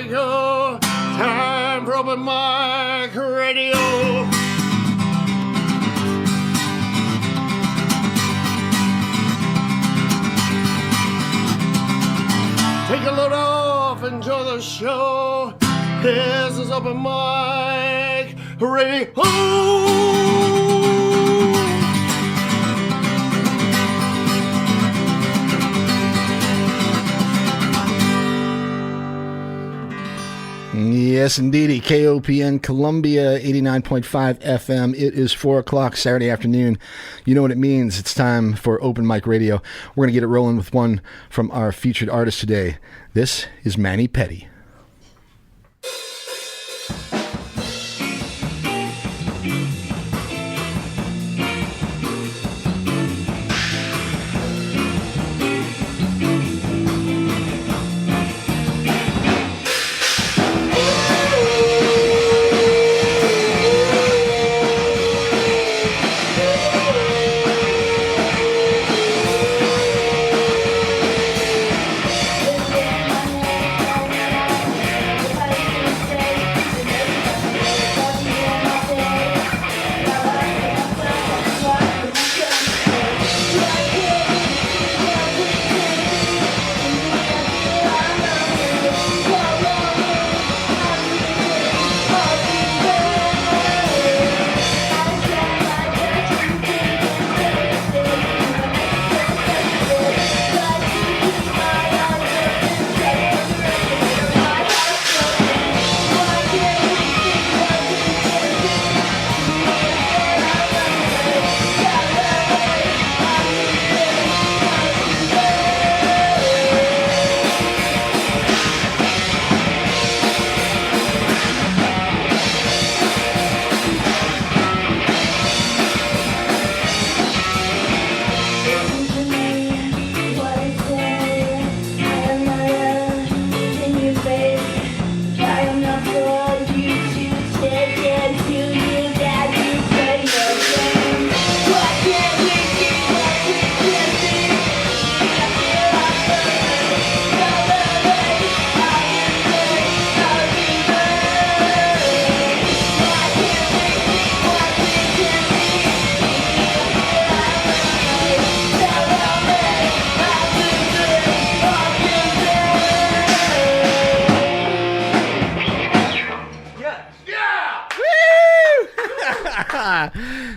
we go. Time for open mic radio. Take a load off, enjoy the show. This is open mic radio. Yes, indeedy. KOPN Columbia 89.5 FM. It is 4 o'clock Saturday afternoon. You know what it means. It's time for open mic radio. We're going to get it rolling with one from our featured artist today. This is Pedi.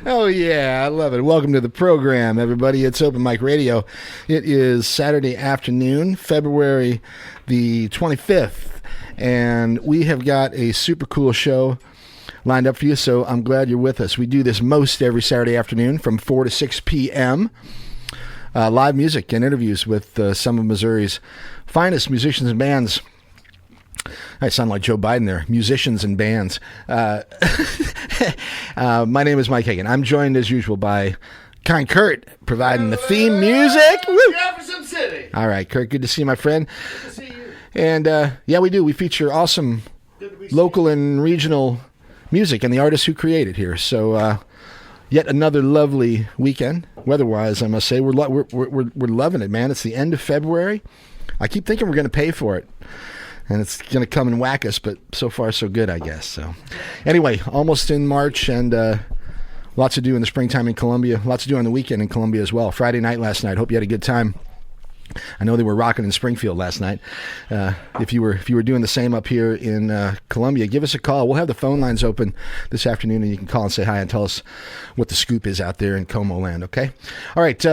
Oh, yeah, I love it. Welcome to the program, everybody. It's Open Mic Radio. It is Saturday afternoon, February the 25th, and we have got a super cool show lined up for you, so I'm glad you're with us. We do this most every Saturday afternoon from 4 to 6 p.m. Live music and interviews with some of Missouri's finest musicians and bands. I sound like Joe Biden there. Musicians and bands. My name is Mike Hagan. I'm joined as usual by Kind Kurt, providing the theme music. Woo! Jefferson City. All right, Kurt, good to see you, my friend. Good to see you. And yeah, we do. We feature awesome local and regional music and the artists who create it here. So yet another lovely weekend, weather-wise, I must say. We're loving it, man. It's the end of February. I keep thinking we're going to pay for it. And it's going to come and whack us, but so far so good, I guess. So anyway, almost in March, and lots to do in the springtime in Columbia. Lots to do on the weekend in Columbia as well. Friday night last night. Hope you had a good time. I know they were rocking in Springfield last night. If you were doing the same up here in Columbia, give us a call. We'll have the phone lines open this afternoon, and you can call and say hi and tell us what the scoop is out there in Como land, okay? All right,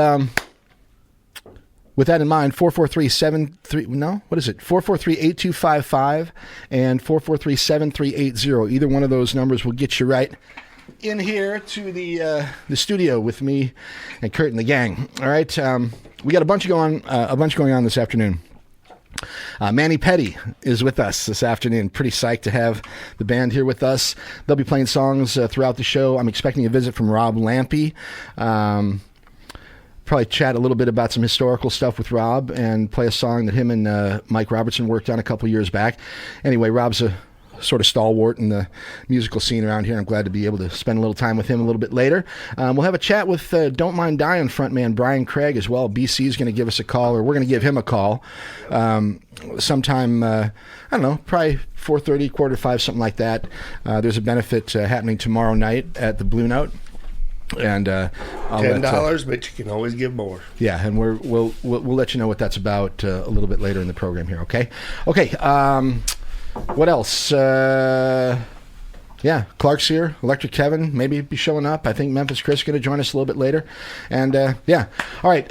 with that in mind, 443-8255 and 443-7380. Either one of those numbers will get you right in here to the studio with me and Kurt and the gang. All right, we got a bunch going on this afternoon. Pedi is with us this afternoon. Pretty psyched to have the band here with us. They'll be playing songs throughout the show. I'm expecting a visit from Rob Lampy. Probably chat a little bit about some historical stuff with Rob and play a song that him and Mike Robertson worked on a couple years back. Anyway, Rob's a sort of stalwart in the musical scene around here. I'm glad to be able to spend a little time with him a little bit later. We'll have a chat with Don't Mind Dying frontman Brian Craig as well. BC is going to give us a call, or we're going to give him a call sometime, I don't know, probably 4:30, 4:45, something like that. There's a benefit happening tomorrow night at the Blue Note. And I'll $10, but you can always give more. Yeah, and we'll let you know what that's about a little bit later in the program here. Okay. What else? Yeah, Clark's here. Electric Kevin maybe be showing up. I think Memphis Chris is going to join us a little bit later. And yeah, all right.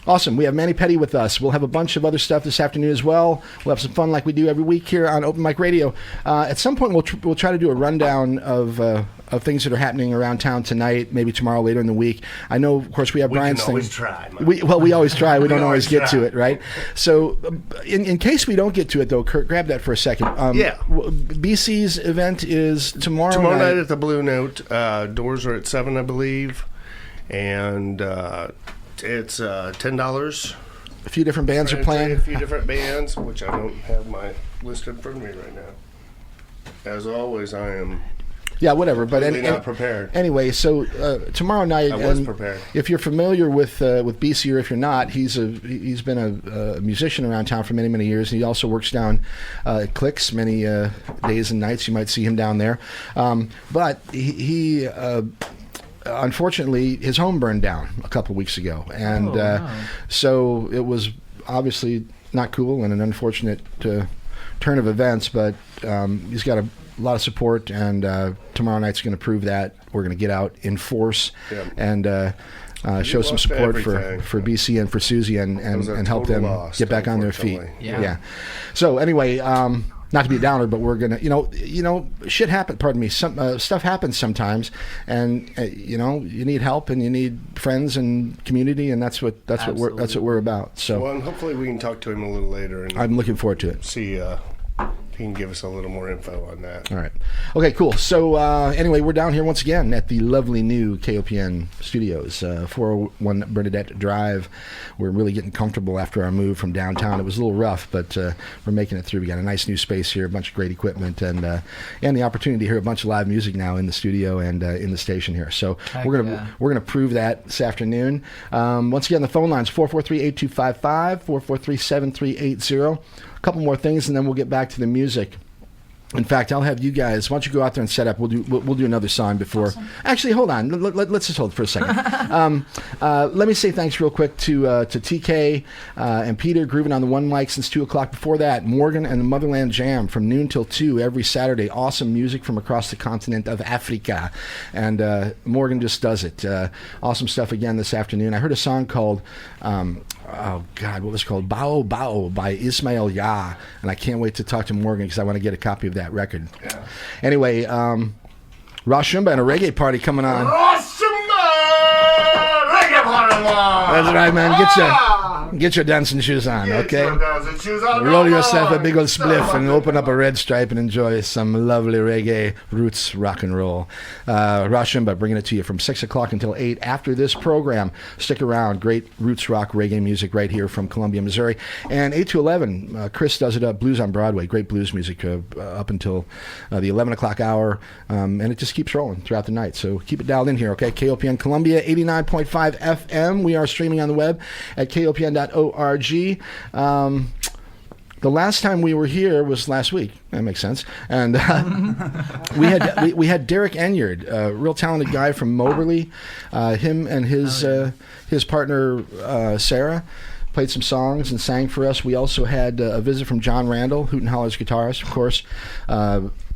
Awesome. We have Manny Pedi with us. We'll have a bunch of other stuff this afternoon as well. We'll have some fun like we do every week here on Open Mic Radio. At some point, we'll try to do a rundown of things that are happening around town tonight, maybe tomorrow, later in the week. I know, of course, we have Brian's thing. We always try. We always try. We don't always get to it, right? So in case we don't get to it, though, Kurt, grab that for a second. Yeah. BC's event is tomorrow night. Tomorrow night at the Blue Note. Doors are at 7, I believe. And it's $10. A few different bands are playing. A few different bands, which I don't have my list in front of me right now. As always, I am. Yeah, whatever. But not prepared. Anyway, so tomorrow night, I was prepared. If you're familiar with BC, or if you're not, he's been a musician around town for many, many years. He also works down at Clicks many days and nights. You might see him down there. But he unfortunately, his home burned down a couple of weeks ago, and so it was obviously not cool and an unfortunate turn of events. But he's got a lot of support, and tomorrow night's going to prove that. We're going to get out in force and show some support for BC and for Susie and help them get back on their feet. Yeah. So anyway. Not to be a downer, but we're gonna, shit happens. Pardon me. Some stuff happens sometimes, and you need help and you need friends and community, and that's what we're about. So, well, and hopefully we can talk to him a little later. And I'm looking forward to it. See, he can give us a little more info on that. All right. Okay, cool. So anyway, we're down here once again at the lovely new KOPN studios, 401 Bernadette Drive. We're really getting comfortable after our move from downtown. It was a little rough, but we're making it through. We got a nice new space here, a bunch of great equipment, and the opportunity to hear a bunch of live music now in the studio and in the station here. So we're gonna prove that this afternoon. Once again, the phone lines 443-8255, 443-7380. A couple more things, and then we'll get back to the music. In fact, I'll have you guys. Why don't you go out there and set up? We'll do another song before. Awesome. Actually, hold on. Let's just hold for a second. Let me say thanks real quick to TK and Peter grooving on the one mic since 2:00. Before that, Morgan and the Motherland Jam from noon till 2 every Saturday. Awesome music from across the continent of Africa, and Morgan just does it. Awesome stuff again this afternoon. I heard a song called. Oh God, what was it called? Bao Bao by Ismail Yah, and I can't wait to talk to Morgan because I want to get a copy of that record. Yeah. Anyway, Rashumba and a reggae party coming on. Rashumba! Reggae party! That's right, man. Get your dancing shoes on, okay? Roll yourself a big old spliff and open up a red stripe and enjoy some lovely reggae roots rock and roll. Rashumba bringing it to you from 6:00 until 8 after this program. Stick around. Great roots rock reggae music right here from Columbia, Missouri. And 8 to 11, Chris does it up. Blues on Broadway. Great blues music up until the 11 o'clock hour. And it just keeps rolling throughout the night. So keep it dialed in here, okay? KOPN Columbia, 89.5 FM. We are streaming on the web at KOPN.org. The last time we were here was last week. That makes sense. And we had Derek Enyard, a real talented guy from Moberly. Him and his partner Sarah played some songs and sang for us. We also had a visit from John Randall, Hoot and Holler's guitarist, of course.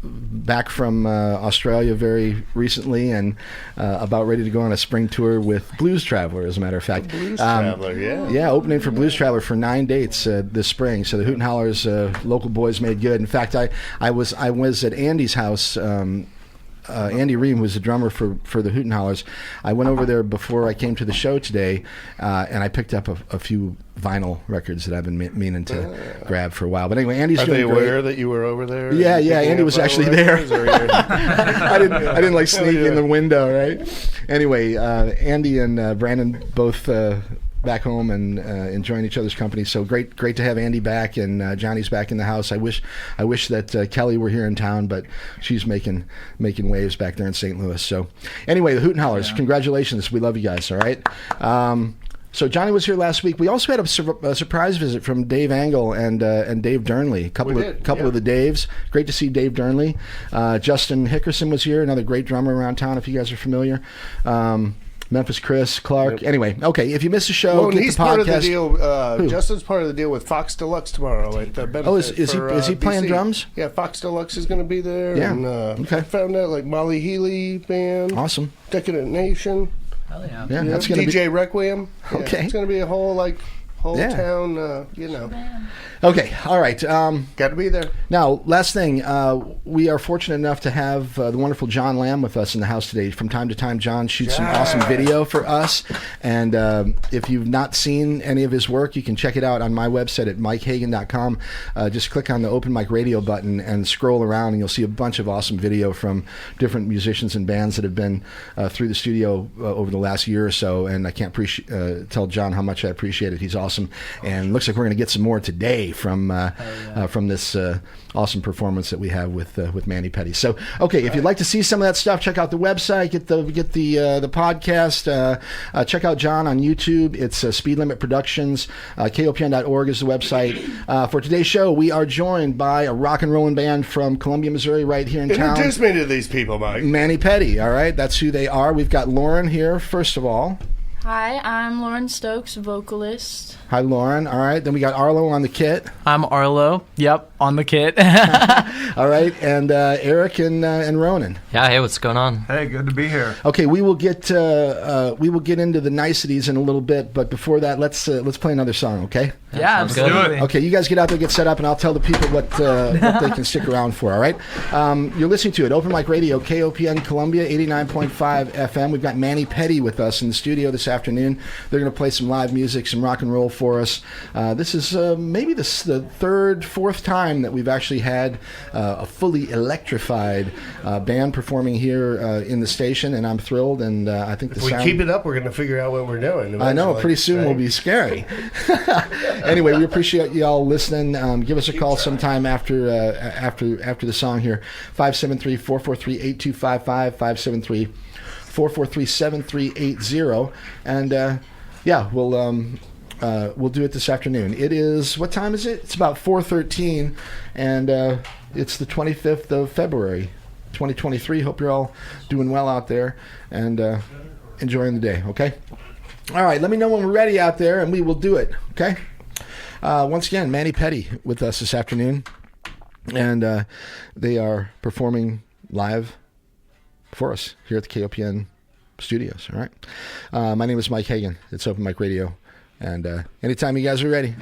Back from Australia very recently, and about ready to go on a spring tour with Blues Traveler, as a matter of fact. Blues Traveler, yeah. Yeah, opening for Blues Traveler for 9 dates this spring. So the Hoot and Hollers local boys made good. In fact, I was at Andy's house. Andy Ream was the drummer for the Hoot and Hollers. I went over there before I came to the show today, and I picked up a few vinyl records that I've been meaning to grab for a while. But anyway, Andy's doing great. Are they aware that you were over there? Yeah. Andy was actually there. I didn't like sneak in the window, right? Anyway, Andy and Brandon both back home and enjoying each other's company. So great to have Andy back, and Johnny's back in the house. I wish that Kelly were here in town, but she's making waves back there in St. Louis. So anyway, the Hoot and Hollers, congratulations. We love you guys. All right. So Johnny was here last week. We also had a surprise visit from Dave Angle and Dave Durnley. A couple of the Daves. Great to see Dave Durnley. Justin Hickerson was here, another great drummer around town, if you guys are familiar. Memphis Chris, Clark. Yep. Anyway, okay, if you missed the show, get he's the podcast. Part of the deal. Justin's part of the deal with Fox Deluxe tomorrow at the benefit. Oh, is he playing drums? Yeah, Fox Deluxe is going to be there. Yeah. And, okay. I found out like Molly Healy band. Awesome. Decadent Nation. Hell yeah. Yeah, that's going to be DJ Requiem. Yeah, okay. It's going to be a whole town, Okay, all right. Got to be there. Now, last thing, we are fortunate enough to have the wonderful John Lamb with us in the house today. From time to time, John shoots some awesome video for us, and if you've not seen any of his work, you can check it out on my website at mikehagan.com. Just click on the Open Mic Radio button and scroll around, and you'll see a bunch of awesome video from different musicians and bands that have been through the studio over the last year or so, and I can't tell John how much I appreciate it. He's awesome, and looks like we're going to get some more today from this awesome performance that we have with Manny Pedi. So, okay, if you'd like to see some of that stuff, check out the website, get the podcast. Check out John on YouTube. It's Speed Limit Productions. KOPN.org is the website. For today's show, we are joined by a rock and rolling band from Columbia, Missouri, right here in town. Introduce me to these people, Mike. Manny Pedi. All right, that's who they are. We've got Lauren here, first of all. Hi, I'm Lauren Stokes, vocalist. Hi, Lauren. All right. Then we got Arlo on the kit. I'm Arlo. Yep, on the kit. All right. And Eric and Ronan. Yeah, hey, what's going on? Hey, good to be here. Okay, we will get into the niceties in a little bit, but before that, let's play another song, okay? Yeah, Sounds good. absolutely. Okay, you guys get out there, get set up, and I'll tell the people what they can stick around for, all right? You're listening to it, Open Mic Radio, KOPN Columbia, 89.5 FM. We've got Manny Pedi with us in the studio this afternoon. They're going to play some live music, some rock and roll for us. This is maybe the third, fourth time that we've actually had a fully electrified band performing here in the station, and I'm thrilled, and I think If we keep it up, we're going to figure out what we're doing. I know, pretty soon we'll be scary. Anyway, we appreciate you all listening. Give us a call sometime after the song here. 573-443-8255, 573-443-7380. And we'll do it this afternoon. It is, what time is it? It's about 4:13, and it's the 25th of February, 2023. Hope you're all doing well out there and enjoying the day, okay? All right, let me know when we're ready out there, and we will do it, okay? Once again, Manny Pedi with us this afternoon, and they are performing live for us here at the KOPN studios, all right? My name is Mike Hagan. It's Open Mic Radio, and anytime you guys are ready.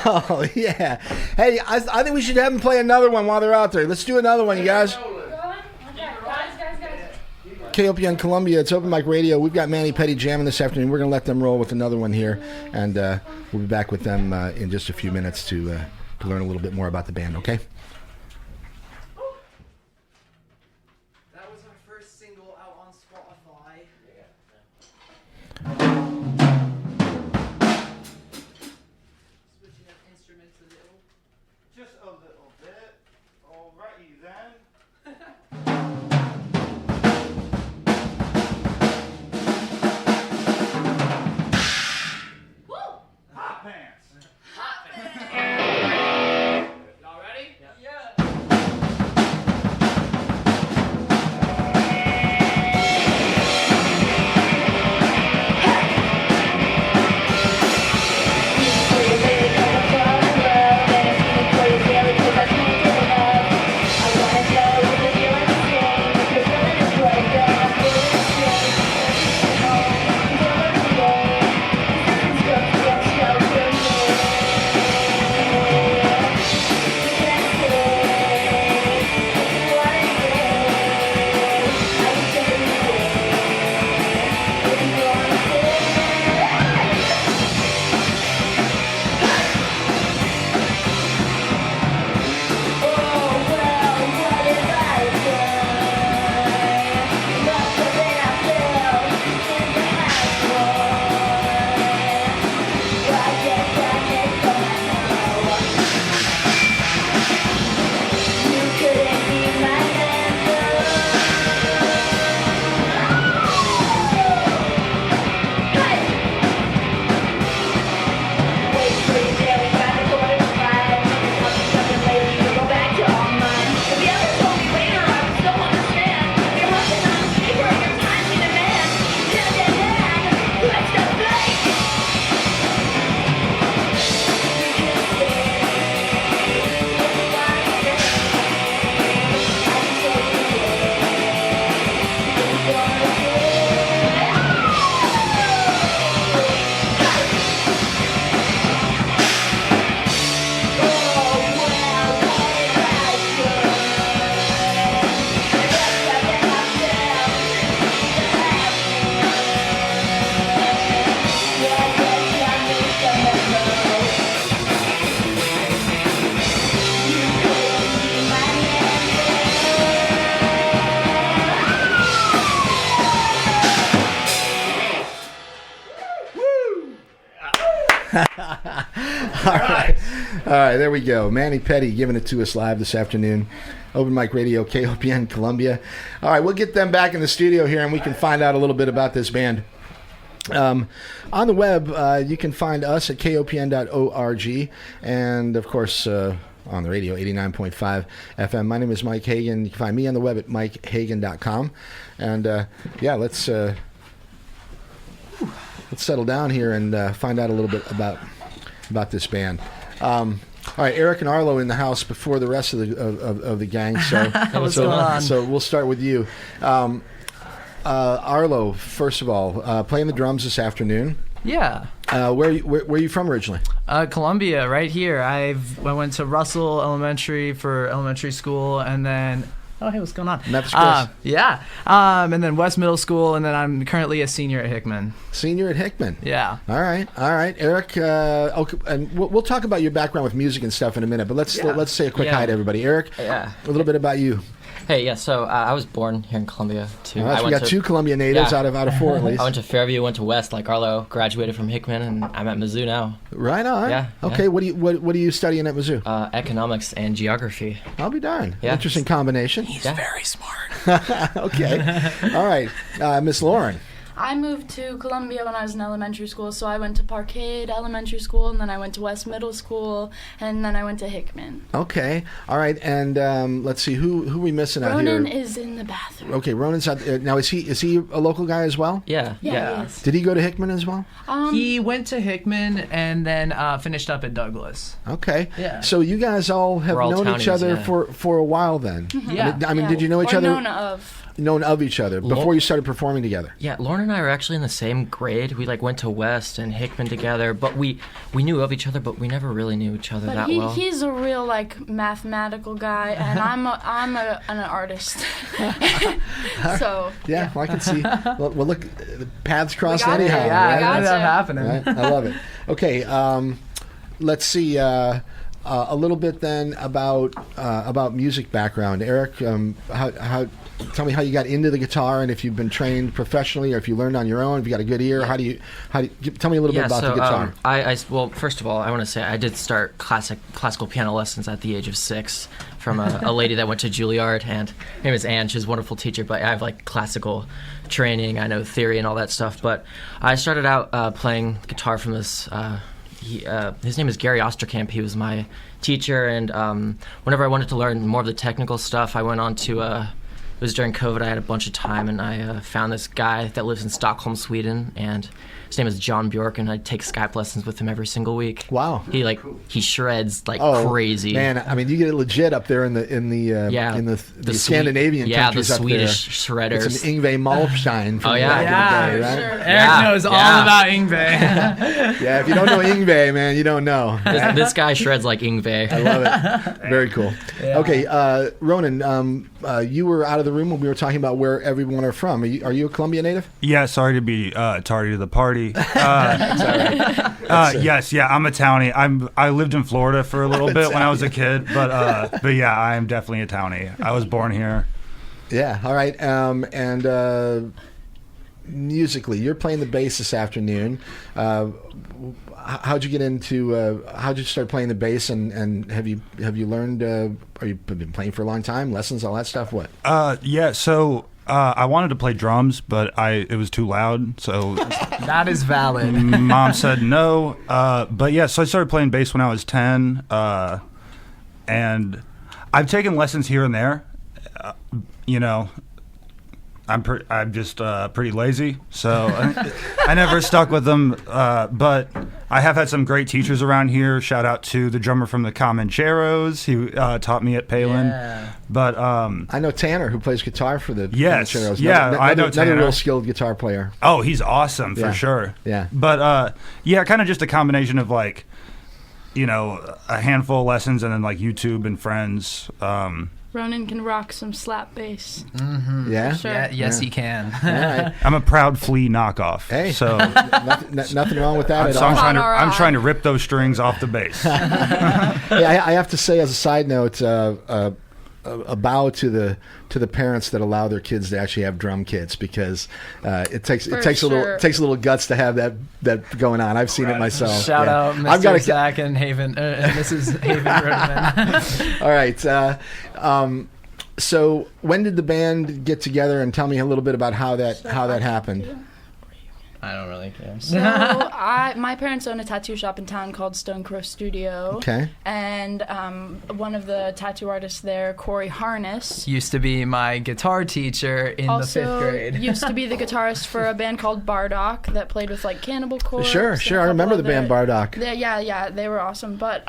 Oh, yeah. Hey, I think we should have them play another one while they're out there. Let's do another one, you guys. KOPN Columbia, it's Open Mic Radio. We've got Manny Pedi jamming this afternoon. We're going to let them roll with another one here, and we'll be back with them in just a few minutes to learn a little bit more about the band, okay? That was our first single out on Spotify. Switching up instruments a little. Just a little bit. Alrighty then. Hot pants. Y'all ready? Yeah. All right, there we go. Manny Pedi giving it to us live this afternoon. Open Mic Radio, KOPN Columbia. All right, we'll get them back in the studio here, and we can find out a little bit about this band. On the web, you can find us at kopn.org, and, of course, on the radio, 89.5 FM. My name is Mike Hagan. You can find me on the web at mikehagan.com. And, yeah, let's settle down here and find out a little bit about this band. All right, Eric and Arlo in the house before the rest of the gang. So, What's going on? So we'll start with you. Arlo, first of all, playing the drums this afternoon. Yeah. Where are you from originally? Columbia, right here. I went to Russell Elementary for elementary school, and then hey, what's going on? Memphis Chris. Yeah. And then West Middle School, and then I'm currently a senior at Hickman. Senior at Hickman. Yeah. All right, Eric. Okay, and we'll talk about your background with music and stuff in a minute, but let's say a quick hi to everybody. Eric, a little bit about you. Hey, yeah, so I was born here in Columbia, too. All right, so we got two Columbia natives out of four, at least. I went to Fairview, went to West, like Arlo, graduated from Hickman, and I'm at Mizzou now. Right on. Yeah. Okay, yeah. What are you studying at Mizzou? Economics and geography. I'll be darned. Yeah. Interesting combination. He's very smart. Okay. All right, Miss Lauren. I moved to Columbia when I was in elementary school, so I went to Parkade Elementary School, and then I went to West Middle School, and then I went to Hickman. Okay. All right, and let's see, who are we missing out here? Ronan is in the bathroom. Okay, Ronan's out. Now, is he a local guy as well? Yeah. Yeah. He is. Did he go to Hickman as well? He went to Hickman and then finished up at Douglas. Okay. Yeah. So you guys all have We're all known each townies, other yeah. for a while then. Yeah. I mean, did you know each or other? known of. known of each other before you started performing together? Yeah, Lauren and I were actually in the same grade. We went to West and Hickman together, but we knew of each other, but we never really knew each other that well. He's a real mathematical guy, and I'm an artist. So yeah, well, I can see. Well, look, the paths crossed got anyhow. it. Yeah, right? it ended up happening. Right? I love it. Okay, let's see. A little bit then about music background. Eric, tell me how you got into the guitar, and if you've been trained professionally or if you learned on your own. If you got a good ear, how do you tell me a little bit about the guitar? Well, first of all, I want to say I did start classical piano lessons at the age of 6 from a lady that went to Juilliard, and her name is Anne. She's a wonderful teacher, but I have classical training. I know theory and all that stuff, but I started out playing guitar from this. His name is Gary Osterkamp. He was my teacher, and whenever I wanted to learn more of the technical stuff, I went on to. It was during COVID. I had a bunch of time, and I found this guy that lives in Stockholm, Sweden, and his name is John Bjork, and I take Skype lessons with him every single week. Wow. He shreds crazy. Man, I mean, you get it legit up there in the Scandinavian countries the up Swedish there. shredders. It's an Yngwie Malmsteen from Yeah, back in the day, right? sure. Eric knows all about Yngwie. Yeah, if you don't know Yngwie, man, you don't know. This guy shreds like Yngwie. I love it. Very cool. Yeah. Okay, Ronan, you were out of the room when we were talking about where everyone are from. Are you a Columbia native? Yeah, sorry to be tardy to the party. That's all right. Yes, I'm a townie. I lived in Florida for a little bit when I was a kid, but yeah, I am definitely a townie. I was born here. Yeah, all right. And musically, you're playing the bass this afternoon. How'd you get into? How'd you start playing the bass? And have you learned? Are you been playing for a long time? Lessons, all that stuff. What? Yeah. So I wanted to play drums, but it was too loud. So That is valid. Mom said no. But yeah, so I started playing bass when I was 10, and I've taken lessons here and there. I'm just pretty lazy, so I never stuck with them. But I have had some great teachers around here. Shout out to the drummer from the Comancheros. He taught me at Palin. Yeah. But I know Tanner, who plays guitar for the Yes, Comancheros. yeah, I know Tanner. Another real skilled guitar player. oh, he's awesome for Yeah. sure. Yeah. But yeah, kind of just a combination of a handful of lessons and then YouTube and friends. Ronan can rock some slap bass. Yeah. Sure. Yeah, yes, Yeah. he can. All right. I'm a proud Flea knockoff. Hey. So Nothing wrong with that at so all. I'm trying to rip those strings off the bass. Yeah, I have to say, as a side note, a bow to the parents that allow their kids to actually have drum kits, because it takes a little guts to have that going on. I've seen it myself. Shout Yeah. out Mr. I've got Zach and Haven, and Mrs. Haven Rudman. All right. So when did the band get together, and tell me a little bit about how that happened? I don't really care. So my parents own a tattoo shop in town called Stone Crow Studio. Okay. And one of the tattoo artists there, Corey Harness, Used to be my guitar teacher in the also 5th grade. used to be the guitarist for a band called Bardock that played with Cannibal Corpse. Sure. and a I remember couple the band other- Bardock. Yeah, they were awesome. But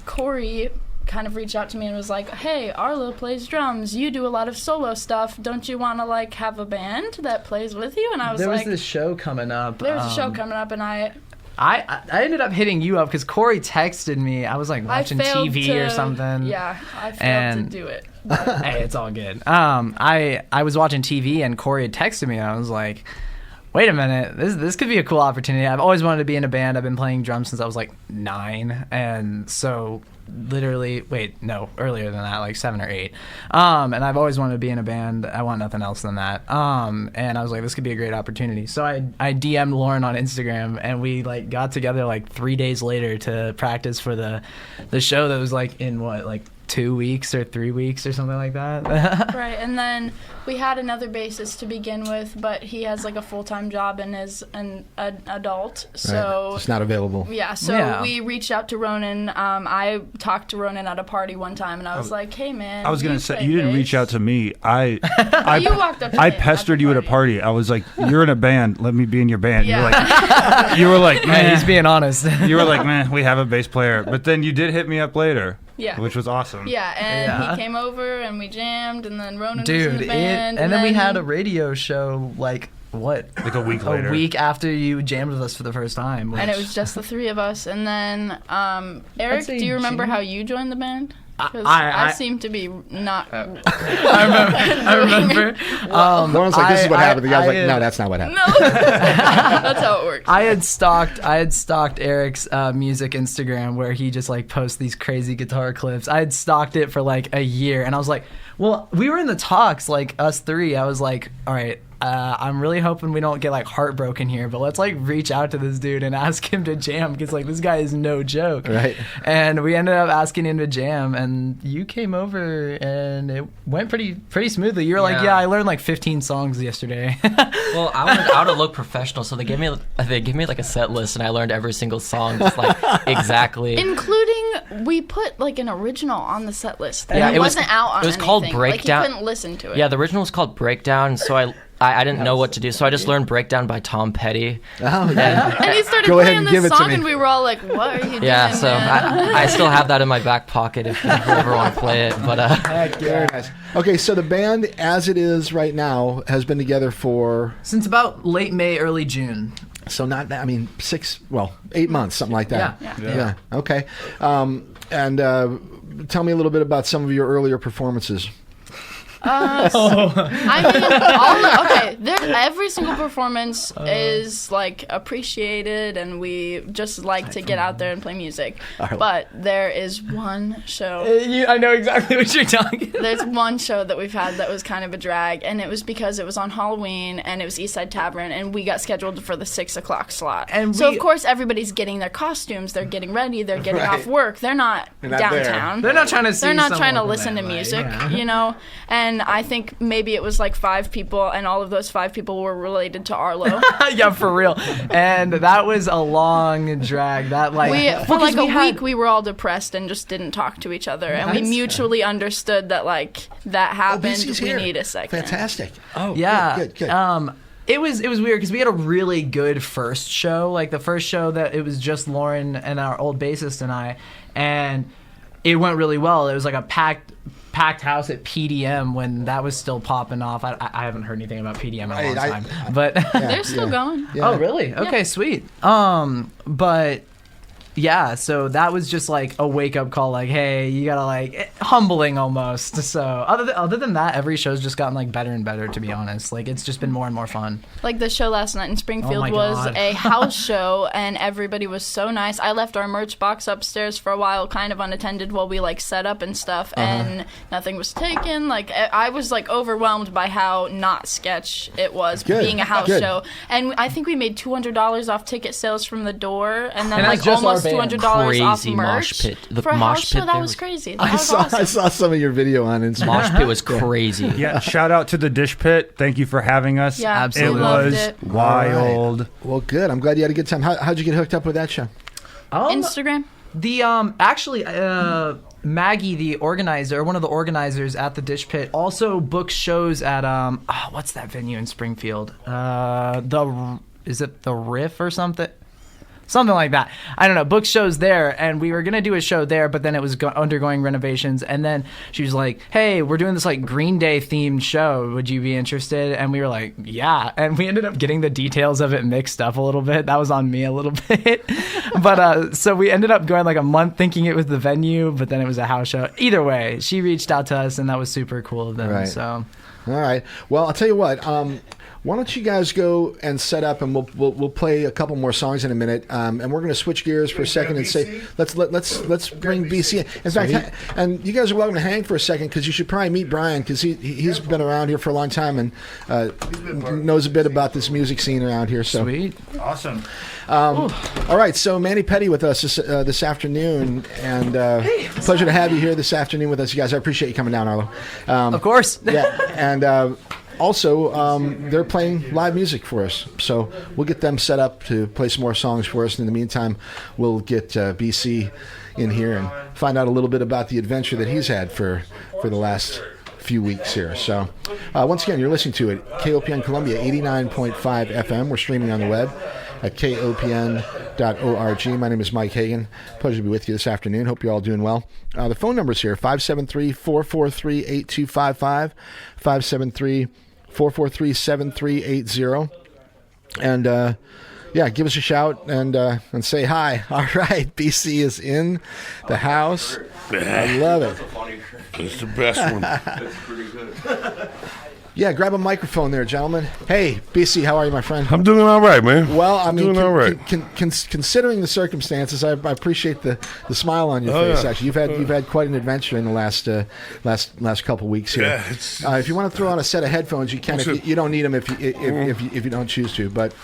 Corey kind of reached out to me and was like, "Hey, Arlo plays drums. You do a lot of solo stuff. Don't you want to have a band that plays with you?" And I was There was like, this show coming up. "There was a show coming up," and I I ended up hitting you up because Corey texted me. I was watching failed TV or to- something. Yeah, I failed And- to do it. Hey, it's all good. I was watching TV and Corey had texted me. And I was like, wait a minute, this could be a cool opportunity. I've always wanted to be in a band. I've been playing drums since I was 9, and so earlier than that, 7 or 8. And I've always wanted to be in a band. I want nothing else than that. And I was like, this could be a great opportunity. So I DM'd Lauren on Instagram, and we got together 3 days later to practice for the show that was in 2 weeks or 3 weeks or something like that. Right, and then we had another bassist to begin with, but he has a full-time job and is an adult, so Right. It's not available. yeah. We reached out to Ronan. I talked to Ronan at a party one time, and I was like, "Hey, man." I was gonna say, play you didn't bass." reach out to me. I You walked up to I me at pestered the you at a party. I was like, "You're in a band. Let me be in your band." Yeah. You were like, Man, "Man." he's being honest. You were like, "Man, we have a bass player." But then you did hit me up later. Yeah. which was awesome. Yeah, and Yeah. he came over and we jammed, and then Ronan was Dude, in the band. and then we had a radio show like what? Like a week later. A week after you jammed with us for the first time. and it which- was just the three of us. And then, Eric, say do you remember June. how you joined the band? 'Cause I- I seem to be not. I remember. Lauren's like, this is what happened. The guy's like, I- no, that's not what happened. No, that's how it works. I had stalked Eric's music Instagram where he just like posts these crazy guitar clips. I had stalked it for like a year, and I was like, well, we were in the talks, like us three. I was like, all right, I'm really hoping we don't get like heartbroken here, but let's like reach out to this dude and ask him to jam because like this guy is no joke. Right. And we ended up asking him to jam, and you came over, and it went pretty smoothly. You were like, Yeah. yeah, I learned like 15 songs yesterday. Well, I wanted to look professional, so they gave me like a set list, and I learned every single song just like exactly. Including, we put like an original on the set list. Yeah, And it was- wasn't out on it was called anything. Breakdown. Like, you couldn't listen to it. Yeah, the original was called Breakdown, so I didn't know what to do, so I just learned Breakdown by Tom Petty. Oh, yeah. And he started Go ahead playing and this give it to song, me. and we were all like, "What are you Yeah, doing?" so man? I still have that in my back pocket if you ever want to play it. But Very nice. Okay, so the band, as it is right now, has been together for, Since about late May, early June. so not that, I mean, 8 months, something like that. Yeah. Okay. And tell me a little bit about some of your earlier performances. I mean, every single performance is like appreciated, and we just like to get out there and play music. But there is one show. I know exactly what you're talking about. There's one show that we've had that was kind of a drag, and it was because it was on Halloween, and it was Eastside Tavern, and we got scheduled for the 6 o'clock slot. And so we- of course everybody's getting their costumes, they're getting ready, they're getting Right. off work. They're not not downtown. They're not trying to see They're not trying to someone listen to play, music, yeah. you know. And I think maybe it was like 5 people, and all of those 5 people were related to Arlo. Yeah, for real. And that was a long drag. That like For like a had- week, we were all depressed and just didn't talk to each other, and we Nice. mutually understood that like that happened. BC's We here. need a second. Fantastic. Oh, Yeah. Good. It was weird because we had a really good first show. Like the first show that it was just Lauren and our old bassist and I, and it went really well. It was like a packed house at PDM when that was still popping off. I haven't heard anything about PDM in a long time, but They're still going. Yeah. oh really? Okay, sweet. But yeah, so that was just like a wake up call. Like, hey, you gotta like humbling almost. So other than that, every show's just gotten like better and better. To be honest, like it's just been more and more fun. Like the show last night in Springfield my was God. a house show, and everybody was so nice. I left our merch box upstairs for a while, kind of unattended, while we like set up and stuff, and nothing was taken. Like I was like overwhelmed by how not sketch it was Good. being a house Good. show, and I think we made $200 off ticket sales from the door, and then And like that's just our almost band. $200 off Crazy merch mosh pit. The for a mosh house show. pit That there was was- crazy. That I was saw awesome. some of your video on Instagram. Mosh Pit was crazy. Yeah, shout out to the Dish Pit. Thank you for having us. Yeah, Absolutely. It loved was it. wild. Well, good. I'm glad you had a good time. How'd you get hooked up with that show? Instagram. The actually Maggie, the organizer, one of the organizers at the Dish Pit, also books shows at what's that venue in Springfield? Is it the Riff or something? Something like that. I don't know. Book shows there, and we were gonna do a show there, but then it was undergoing renovations. And then she was like, "Hey, we're doing this like Green Day themed show. Would you be interested?" And we were like, "Yeah." And we ended up getting the details of it mixed up a little bit. That was on me a little bit. But so we ended up going like a month thinking it was the venue, but then it was a house show. Either way, she reached out to us, and that was super cool of them. Right. So All right. Well, I'll tell you what. Why don't you guys go and set up, and we'll play a couple more songs in a minute, and we're going to switch gears for a second and say let's bring BC in. In fact, and you guys are welcome to hang for a second because you should probably meet Brian because he's been around here for a long time and knows a bit about this music scene around here. So sweet. Awesome. all right, so Manny Pedi with us this afternoon, and pleasure to have you here this afternoon with us, you guys. I appreciate you coming down, Arlo. Of course. Yeah, and also they're playing live music for us, so we'll get them set up to play some more songs for us. And in the meantime, we'll get BC in here and find out a little bit about the adventure that he's had for the last few weeks here. So once again, you're listening to it, KOPN Columbia 89.5 FM. We're streaming on the web at kopn.org. My name is Mike Hagan. Pleasure to be with you this afternoon. Hope you're all doing well. The phone number's here, 573-443-8255, 573-443-7380. And yeah, give us a shout and say hi. All right, BC is in the house. I love it. It's the best one. That's pretty good. Yeah, grab a microphone there, gentlemen. Hey, BC, how are you, my friend? I'm doing all right, man. Well, I mean, doing all right. Considering the circumstances, I appreciate the smile on your face. Yeah. Actually, you've had quite an adventure in the last couple weeks here. Yeah, if you want to throw on a set of headphones, you can. If you don't need them if you don't choose to, but.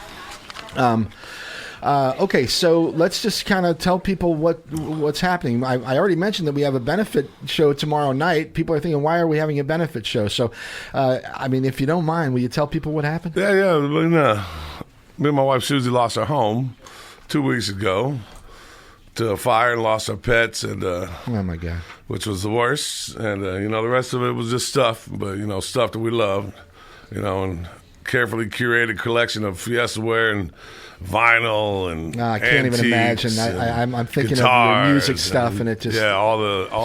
Okay, so let's just kind of tell people what's happening. I already mentioned that we have a benefit show tomorrow night. People are thinking, why are we having a benefit show? So, I mean, if you don't mind, will you tell people what happened? Yeah. Me and my wife Susie lost our home 2 weeks ago to a fire and lost our pets, and Oh my God, which was the worst. And the rest of it was just stuff, but stuff that we loved, and carefully curated collection of Fiesta ware and vinyl and I can't even imagine. I'm thinking of your music stuff, and it just all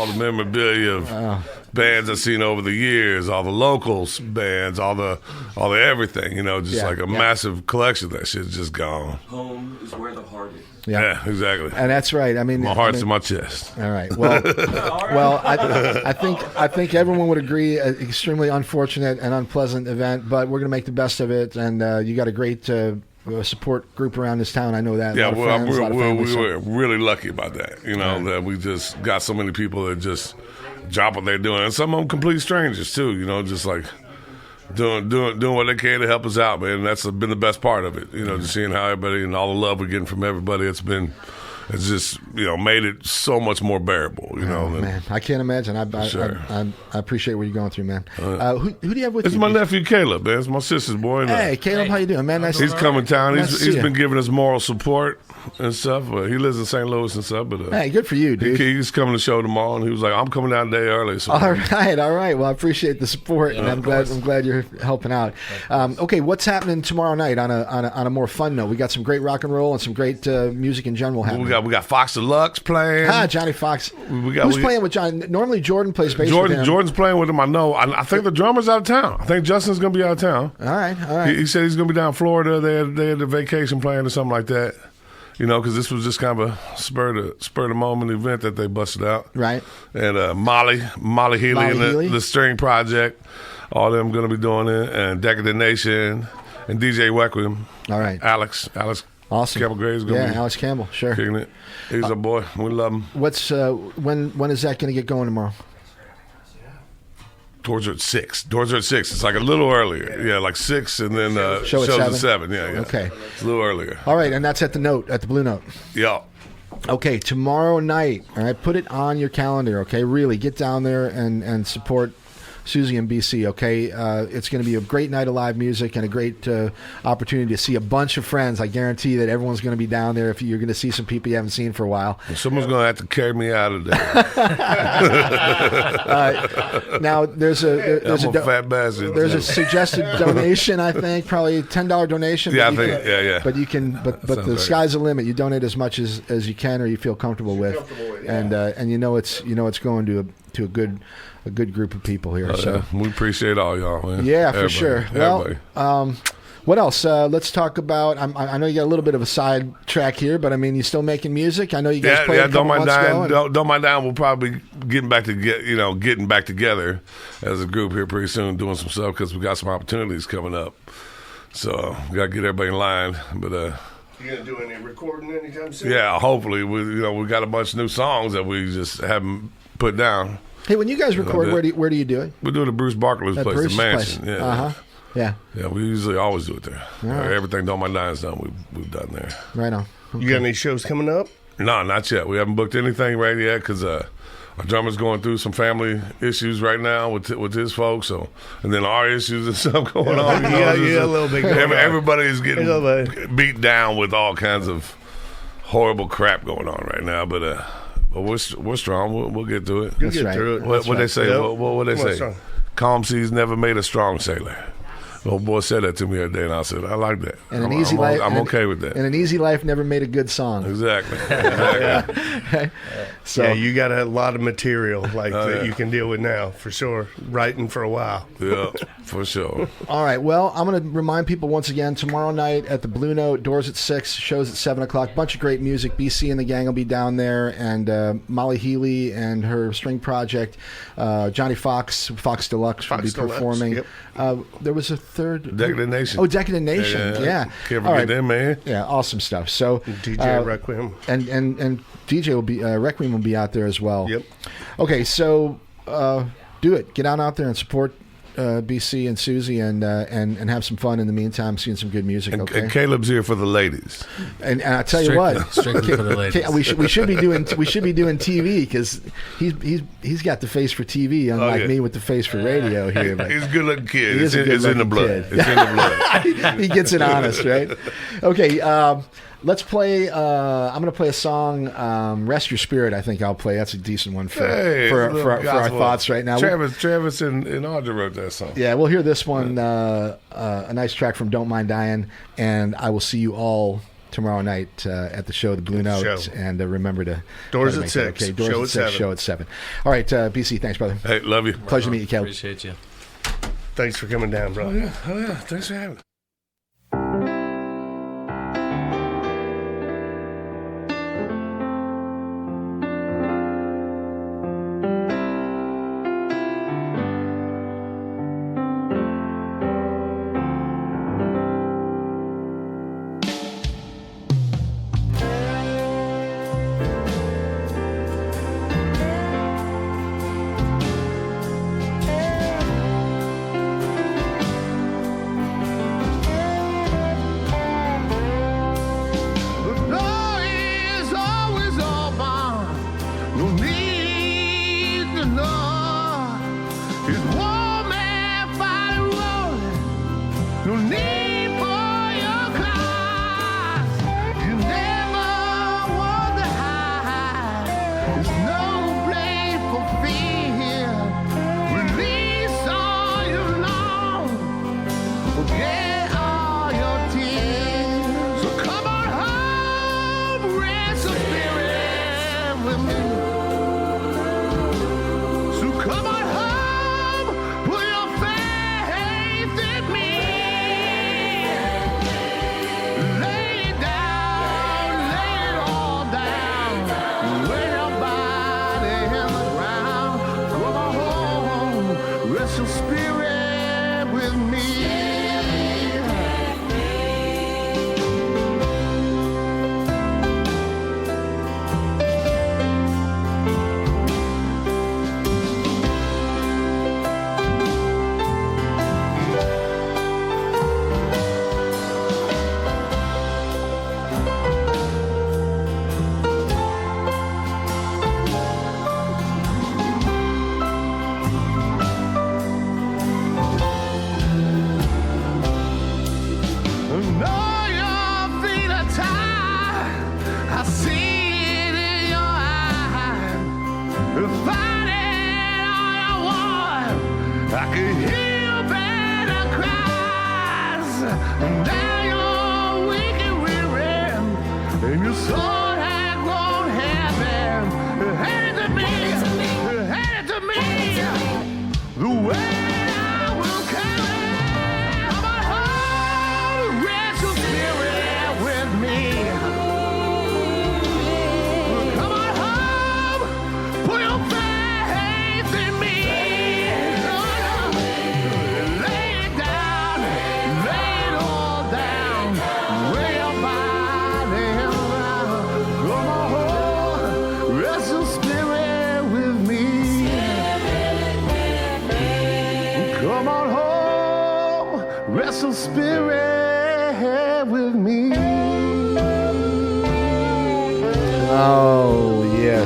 the memorabilia of bands I've seen over the years, all the locals bands, all the everything. Like a massive collection. That shit's just gone. Home is where the heart is. Yeah, exactly. And that's right. I mean, my heart's in my chest. All right. Well, I think everyone would agree. An extremely unfortunate and unpleasant event, but we're going to make the best of it. And you got a great support group around this town. I know that. Yeah, we were really lucky about that. That we just got so many people that just drop what they're doing, and some of them complete strangers too. Just like doing what they can to help us out, man. And that's been the best part of it. Just seeing how everybody and all the love we're getting from everybody. It's just made it so much more bearable. Man, I can't imagine. I appreciate what you're going through, man. Who do you have with you? It's my nephew Caleb, man. It's my sister's boy. Hey, Caleb, how you doing, man? He's coming town. Nice to see He's you. been giving us moral support and stuff. But he lives in St. Louis and stuff. But hey, good for you, dude. He's coming to the show tomorrow, and he was like, "I'm coming down a day early." So. All right. Well, I appreciate the support, and I'm glad you're helping out. Okay, what's happening tomorrow night on a more fun note? We got some great rock and roll and some great music in general happening. We got Fox Deluxe playing. Johnny Fox. Who's playing with John? Normally Jordan plays bass with him. Jordan's playing with him. I know. I think the drummer's out of town. I think Justin's going to be out of town. All right. He said he's going to be down in Florida. They had a vacation plan or something like that. Because this was just kind of a spur of the moment event that they busted out. Right. And Molly Healy and the String Project, all of them going to be doing it, and Decadent Nation and DJ Wequim. All right. Alex. Awesome. Campbell Gray's going to be. Yeah, Alex Campbell. Sure. Kicking it. He's a boy. We love him. What's when is that going to get going tomorrow? Doors are at 6. It's like a little earlier. Yeah, like 6, and then show's at 7. Yeah. Okay. It's a little earlier. All right, and that's at the Blue Note. Yeah. Okay, tomorrow night. All right, put it on your calendar. Okay, really get down there and support Susie and BC. Okay, it's going to be a great night of live music and a great opportunity to see a bunch of friends. I guarantee that everyone's going to be down there. If you're going to see some people you haven't seen for a while. Someone's going to have to carry me out of there. Now there's a fat bastard. There's a suggested donation. I think probably $10 donation. Yeah, yeah. But you can. But the sky's the limit. You donate as much as you can or you feel comfortable with, and it's going to a good group of people here. So we appreciate all y'all, man. Yeah, for sure. Well, what else? Let's talk about. I know you got a little bit of a side track here, but I mean, you still making music? I know you guys played a couple months ago. Don't mind dying. We'll probably be getting back together as a group here pretty soon, doing some stuff because we got some opportunities coming up. So we got to get everybody in line, but. You gonna do any recording anytime soon? Yeah, hopefully. We got a bunch of new songs that we just haven't put down. Hey, when you guys record, where do you do it? We do it at Bruce Barkley's place, the Mansion. Place. Yeah. Yeah, we usually always do it there. Right. Everything Don't Mind Dying's done, we've done there. Right on. Okay. You got any shows coming up? No, not yet. We haven't booked anything right yet because our drummer's going through some family issues right now with his folks. So, and then our issues and stuff going on. Yeah, a little bit. Everybody's getting beat down with all kinds of horrible crap going on right now. But we're strong. We'll get through it. We'll get through it. What they say? Yep. What they say? calm seas never made a strong sailor. The old boy said that to me the other day, and I said, I like that. And an easy life. I'm okay with that. And an easy life never made a good song. Exactly. So yeah, you got a lot of material that you can deal with now, for sure. Writing for a while. Yeah, for sure. All right. Well, I'm going to remind people once again, tomorrow night at the Blue Note, doors at 6, shows at 7 o'clock. Bunch of great music. BC and the gang will be down there, and Molly Healy and her string project. Johnny Fox Deluxe will be performing. Yep. There was a third. Decadent Nation. Oh, Decadent Nation. Yeah. Can't All forget right. them, man. Yeah, awesome stuff. So DJ Requiem. and DJ will be Requiem will be out there as well. Yep. Okay, so do it. Get out there and support BC and Susie, and have some fun in the meantime, seeing some good music. Okay. And Caleb's here for the ladies. And I tell you what, Strictly for the ladies. we should be doing TV because he's got the face for TV, unlike me with the face for radio here. But He's a good-looking kid. He is a It's in the good-looking blood. kid. It's in the blood. he gets it honest, right? Okay, let's play. I'm going to play a song, "Rest Your Spirit." I think I'll play. That's a decent one for our thoughts right now. Travis and Audrey wrote that song. Yeah, we'll hear this one. A nice track from "Don't Mind Dying," and I will see you all tomorrow night at the show, the Blue Note, and remember to doors make at it 6. Okay, doors Show at at 6. 7. Show at 7. All right, BC, thanks, brother. Hey, love you. Pleasure to meet you, Caleb. Appreciate you. Thanks for coming down, bro. Oh yeah. Thanks for having me.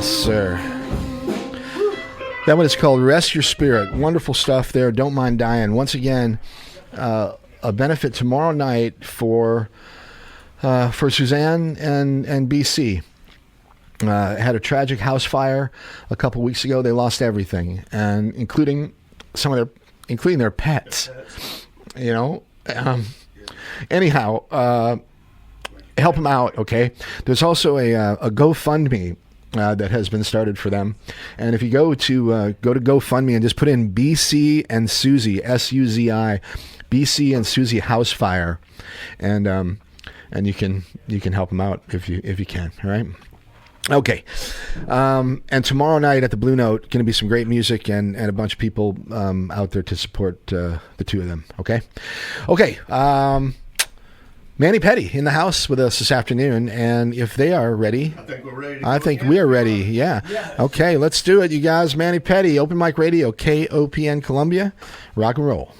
Sir. That one is called Rest Your Spirit. Wonderful stuff there. Don't Mind Dying. Once again, a benefit tomorrow night for Suzanne and BC. Had a tragic house fire a couple weeks ago. They lost everything, and including some of their including their pets. You know, anyhow, help them out. Okay, there's also a GoFundMe that has been started for them, and if you go to GoFundMe and just put in BC and Susie, SUZI, BC and Susie House Fire, and you can help them out if you can. All right. Okay. And tomorrow night at the Blue Note, going to be some great music and a bunch of people out there to support the two of them. Okay. Okay. Manny Pedi in the house with us this afternoon, and if they are ready, I think we're ready. I think we are ready. Yeah. Okay, let's do it, you guys. Manny Pedi, Open Mic Radio, KOPN Columbia. Rock and roll.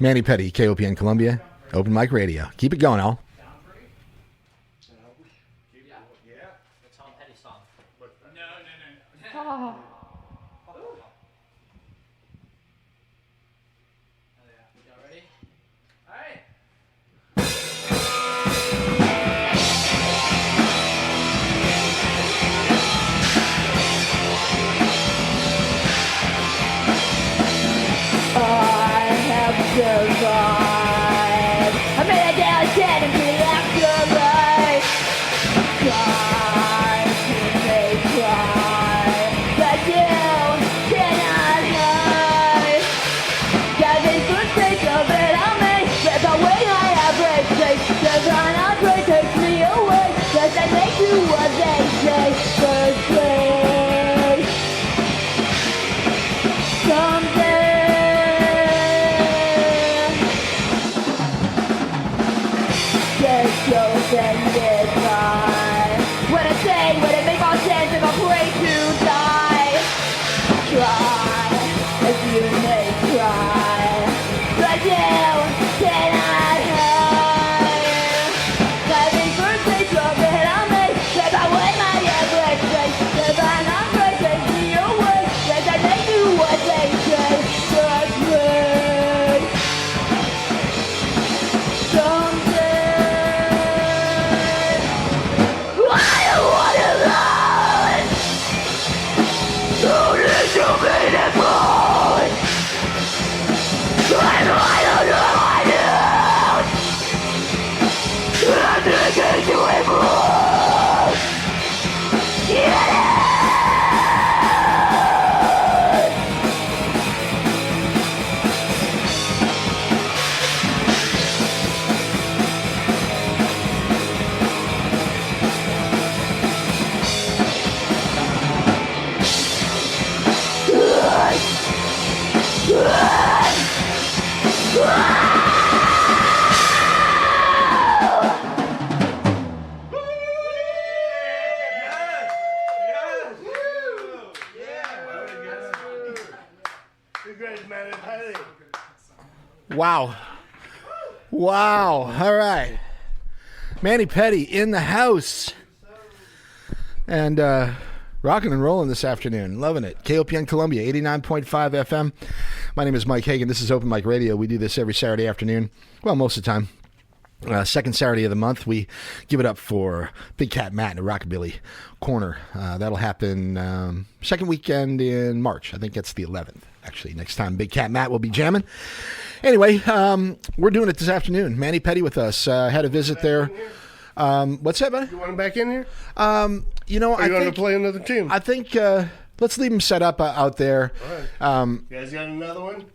Manny Pedi, KOPN Columbia, Open Mic Radio. Keep it going, Al. But you cannot know. Wow. Wow. All right. Manny Pedi in the house. And rocking and rolling this afternoon. Loving it. KOPN Columbia, 89.5 FM. My name is Mike Hagan. This is Open Mic Radio. We do this every Saturday afternoon. Well, most of the time. Second Saturday of the month, we give it up for Big Cat Matt in the Rockabilly Corner. That'll happen second weekend in March. I think that's the 11th, actually. Next time Big Cat Matt will be jamming. Anyway, we're doing it this afternoon. Manny Pedi with us. Had a visit there. What's that, buddy? You want him back in here? You know, Or you want to play another team? I think let's leave him set up out there. All right. You guys got another one?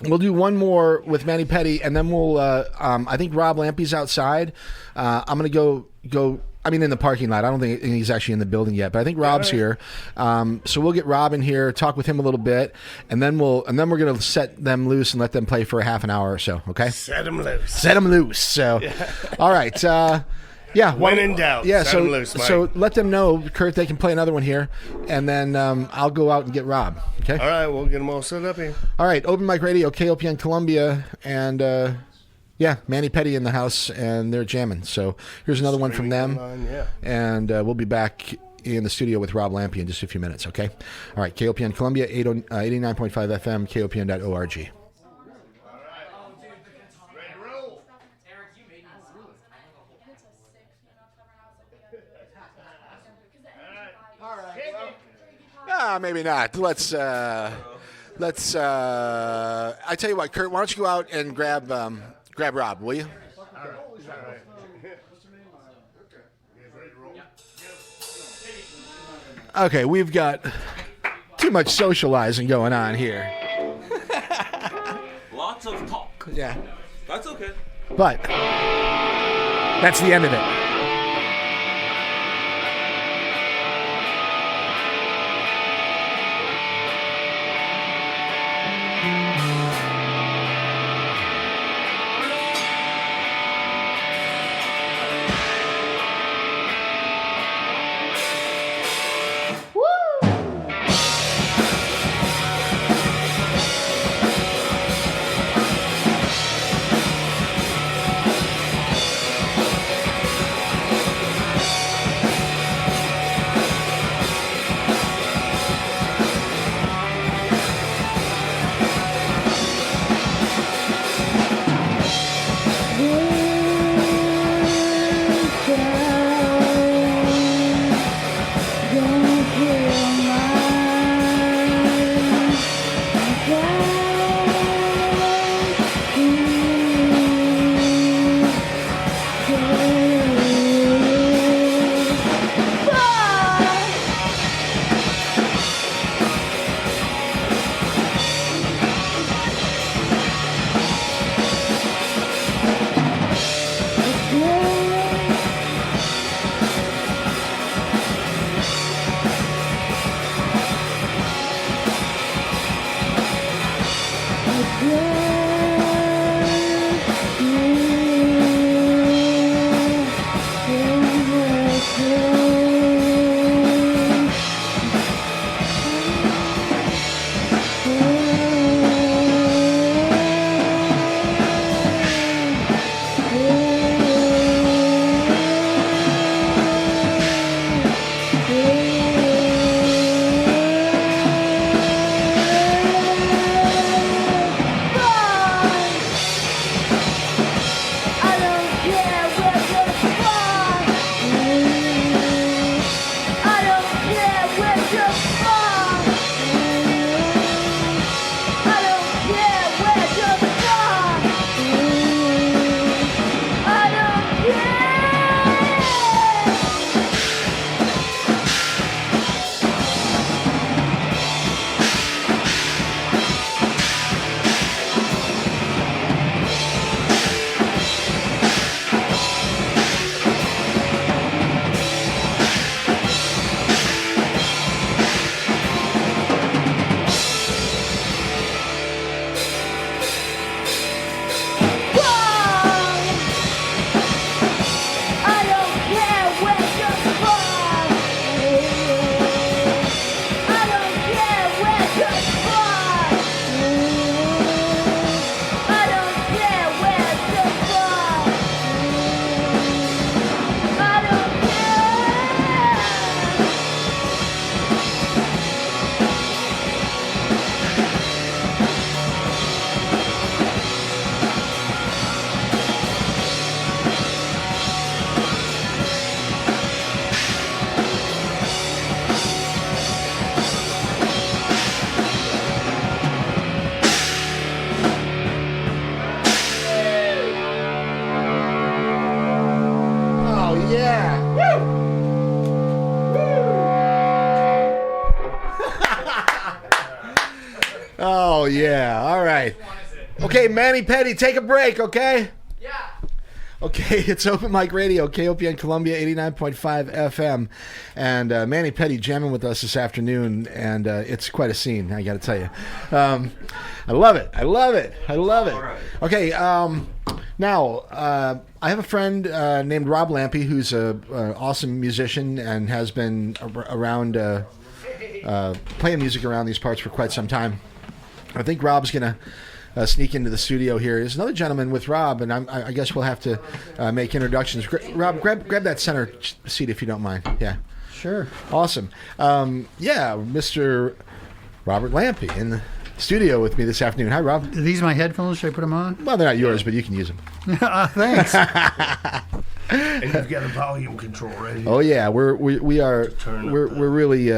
We'll do one more with Manny Pedi, and then we'll. I think Rob Lampy's outside. I'm gonna go. I mean, in the parking lot. I don't think he's actually in the building yet, but I think Rob's here. So we'll get Rob in here, talk with him a little bit, and then we're gonna set them loose and let them play for a half an hour or so. Okay. Set them loose. Set them loose. So, all right. Yeah. When in doubt, Yeah. set 'em loose, Mike. So let them know, Kurt, they can play another one here, and then I'll go out and get Rob. Okay. All right, we'll get them all set up here. All right, Open Mic Radio, KOPN Columbia, and Manny Pedi in the house, and they're jamming. So here's another one from them, and we'll be back in the studio with Rob Lampy in just a few minutes, okay? All right, KOPN Columbia, 89.5 FM, KOPN.org. Maybe not. Let's. I tell you what, Kurt. Why don't you go out and grab Rob, will you? Okay, we've got too much socializing going on here. Lots of talk. Yeah, That's okay. but that's the end of it. Yeah, all right. Okay, Manny Pedi, take a break, okay? Yeah. Okay, it's Open Mic Radio, KOPN Columbia 89.5 FM. And Manny Pedi jamming with us this afternoon, and it's quite a scene, I got to tell you. I love it. I love it. I love it. Okay, now, I have a friend named Rob Lampy, who's an awesome musician and has been around playing music around these parts for quite some time. I think Rob's going to sneak into the studio here. There's another gentleman with Rob, and I guess we'll have to make introductions. Rob, grab that center seat if you don't mind. Yeah. Sure. Awesome. Yeah, Mr. Robert Lampy in the studio with me this afternoon. Hi, Rob. Are these my headphones? Should I put them on? Well, they're not yours, but you can use them. Thanks. And you've got a volume control ready. Oh yeah, we're really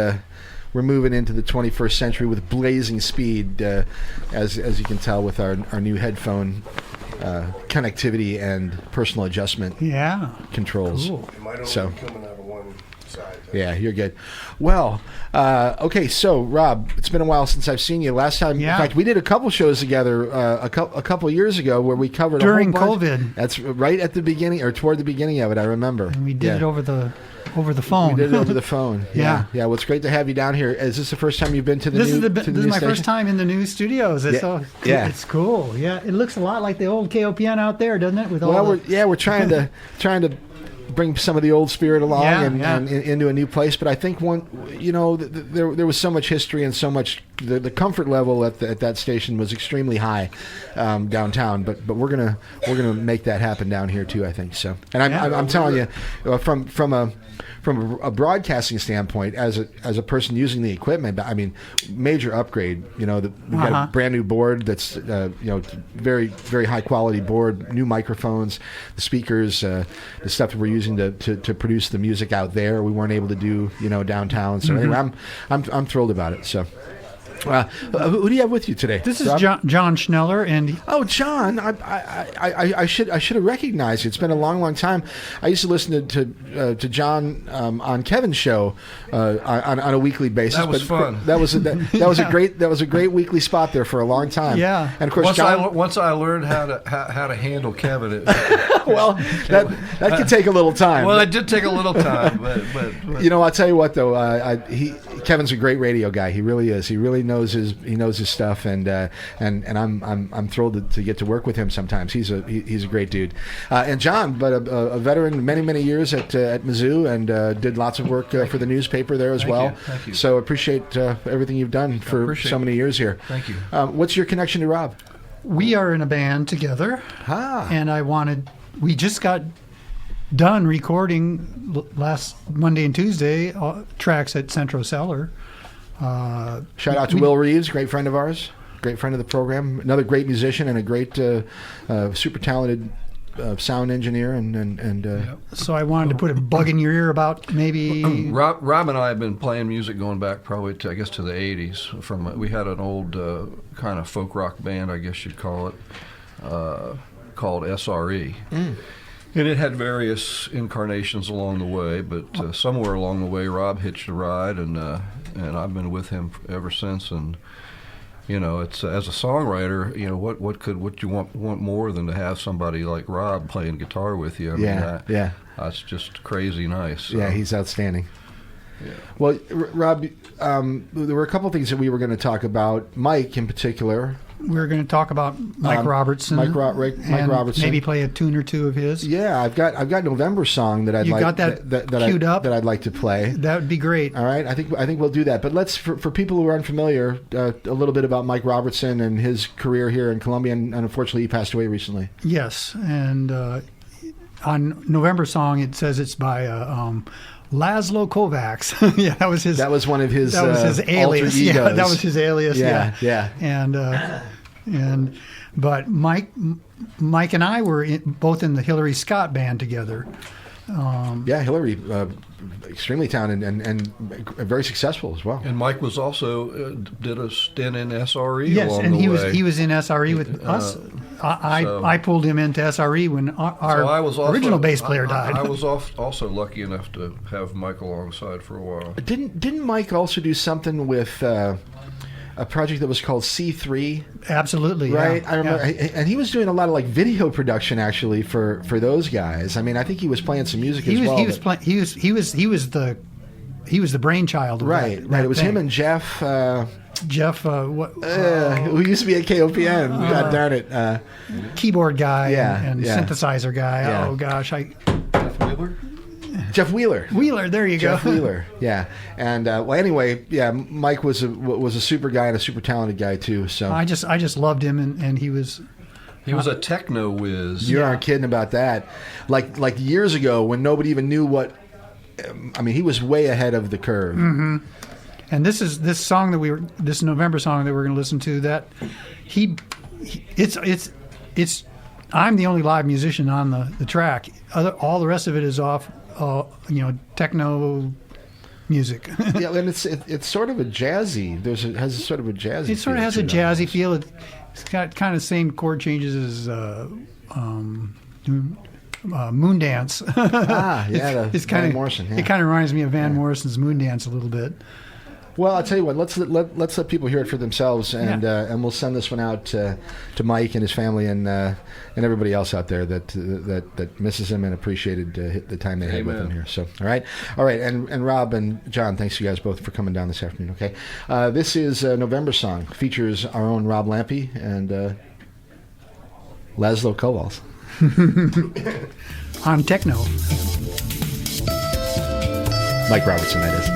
we're moving into the 21st century with blazing speed, as you can tell with our new headphone connectivity and personal adjustment controls. Cool. So Coming out of one side. yeah, you're good. Well, okay, so Rob, it's been a while since I've seen you. Last time, in fact, we did a couple shows together a couple years ago where we covered during a whole bunch. COVID. That's right at the beginning or toward the beginning of it. I remember. And we did it over the phone. We did it over the phone. Yeah. Well, it's great to have you down here. Is this the first time you've been to the This new? is new my station? first time in the new studios. It's it's cool. Yeah, it looks a lot like the old KOPN out there, doesn't it? With all we're trying to bring some of the old spirit along and into a new place. But I think there was so much history and so much the comfort level at that station was extremely high downtown. But we're gonna make that happen down here too. I think so. And I'm telling you, from a broadcasting standpoint, as a person using the equipment, I mean, major upgrade. We've got a brand new board that's very very high quality board, new microphones, the speakers, the stuff that we're using to produce the music out there. We weren't able to do downtown. So anyway, I'm thrilled about it. So. Who do you have with you today? This is John Schneller, and John, I should have recognized you. It's been a long time. I used to listen to John on Kevin's show on a weekly basis. That was fun. That was a great weekly spot there for a long time. Yeah, and of course, once I learned how to handle Kevin, well, that could take a little time. Well, it did take a little time, but I'll tell you what though, Kevin's a great radio guy. He really is. He really knows his stuff, and I'm thrilled to get to work with him sometimes. He's a great dude. And John, but a veteran, many years at Mizzou, and did lots of work for the newspaper there as well. Thank you. So appreciate everything you've done for so many years here. Thank you. What's your connection to Rob? we are in a band together. And we just got done recording last Monday and Tuesday tracks at Centro Cellar. Shout out to Will Reeves, great friend of ours, great friend of the program, another great musician and a great, super talented sound engineer. So I wanted to put a bug in your ear about maybe. Rob and I have been playing music going back probably to, I guess, to the 80s. We had an old kind of folk rock band, I guess you'd call it, called SRE. And it had various incarnations along the way, but somewhere along the way, Rob hitched a ride, and I've been with him ever since. And you know, it's as a songwriter, you know, what you want more than to have somebody like Rob playing guitar with you? I mean, that's just crazy nice. So. Yeah, he's outstanding. Yeah. Well, Rob, there were a couple things that we were going to talk about. Mike, in particular. We were going to talk about Mike Robertson. Mike Robertson. Maybe play a tune or two of his. Yeah, I've got November song that I'd queued up? that I'd like to play. That would be great. All right, I think we'll do that. But let's for people who are unfamiliar, a little bit about Mike Robertson and his career here in Columbia, and unfortunately he passed away recently. Yes, and on November song it says it's by Laszlo Kovacs. Yeah, that was his. That was one of his. That was his alias. Yeah, that was his alias. Yeah. But Mike and I were both in the Hillary Scott band together. Hillary, extremely talented and very successful as well. And Mike was also did a stint in SRE. Yes, along and the way. he was in SRE with us. I pulled him into SRE when our original bass player died. I was also lucky enough to have Mike alongside for a while. Didn't Mike also do something with a project that was called C3. Absolutely, Right, yeah. I remember, Yeah. and he was doing a lot of like video production actually for those guys. I mean, I think he was playing some music as well. He was the brainchild of Right. that It was thing. him and Jeff. Who used to be at KOPN. God darn it. Keyboard guy Yeah, and yeah. synthesizer guy. Yeah. Oh gosh, Jeff Wheeler. Wheeler, there you Jeff go. Wheeler, yeah. And well, anyway, yeah. Mike was a super guy and a super talented guy too. So I just loved him, and he was. He was a techno whiz. You aren't kidding about that. Like years ago when nobody even knew what. I mean, he was way ahead of the curve. Mm-hmm. And this song this November song that we're going to listen to, that it's I'm the only live musician on the track. All the rest of it is off, techno music. Yeah, and it's sort of a jazzy. Has a sort of a jazzy. It sort of has a jazzy feel. It's got kind of the same chord changes as Moondance. Yeah, it's Van kind of Morrison. Yeah. It kind of reminds me of Van Morrison's Moondance a little bit. Well, I'll tell you what. Let's let people hear it for themselves, and we'll send this one out to Mike and his family and everybody else out there that misses him and appreciated the time they had with him here. So, all right, and Rob and John, thanks you guys both for coming down this afternoon. Okay, this is a November song, features our own Rob Lampy and Laszlo Kowals on techno. Mike Robertson, that is.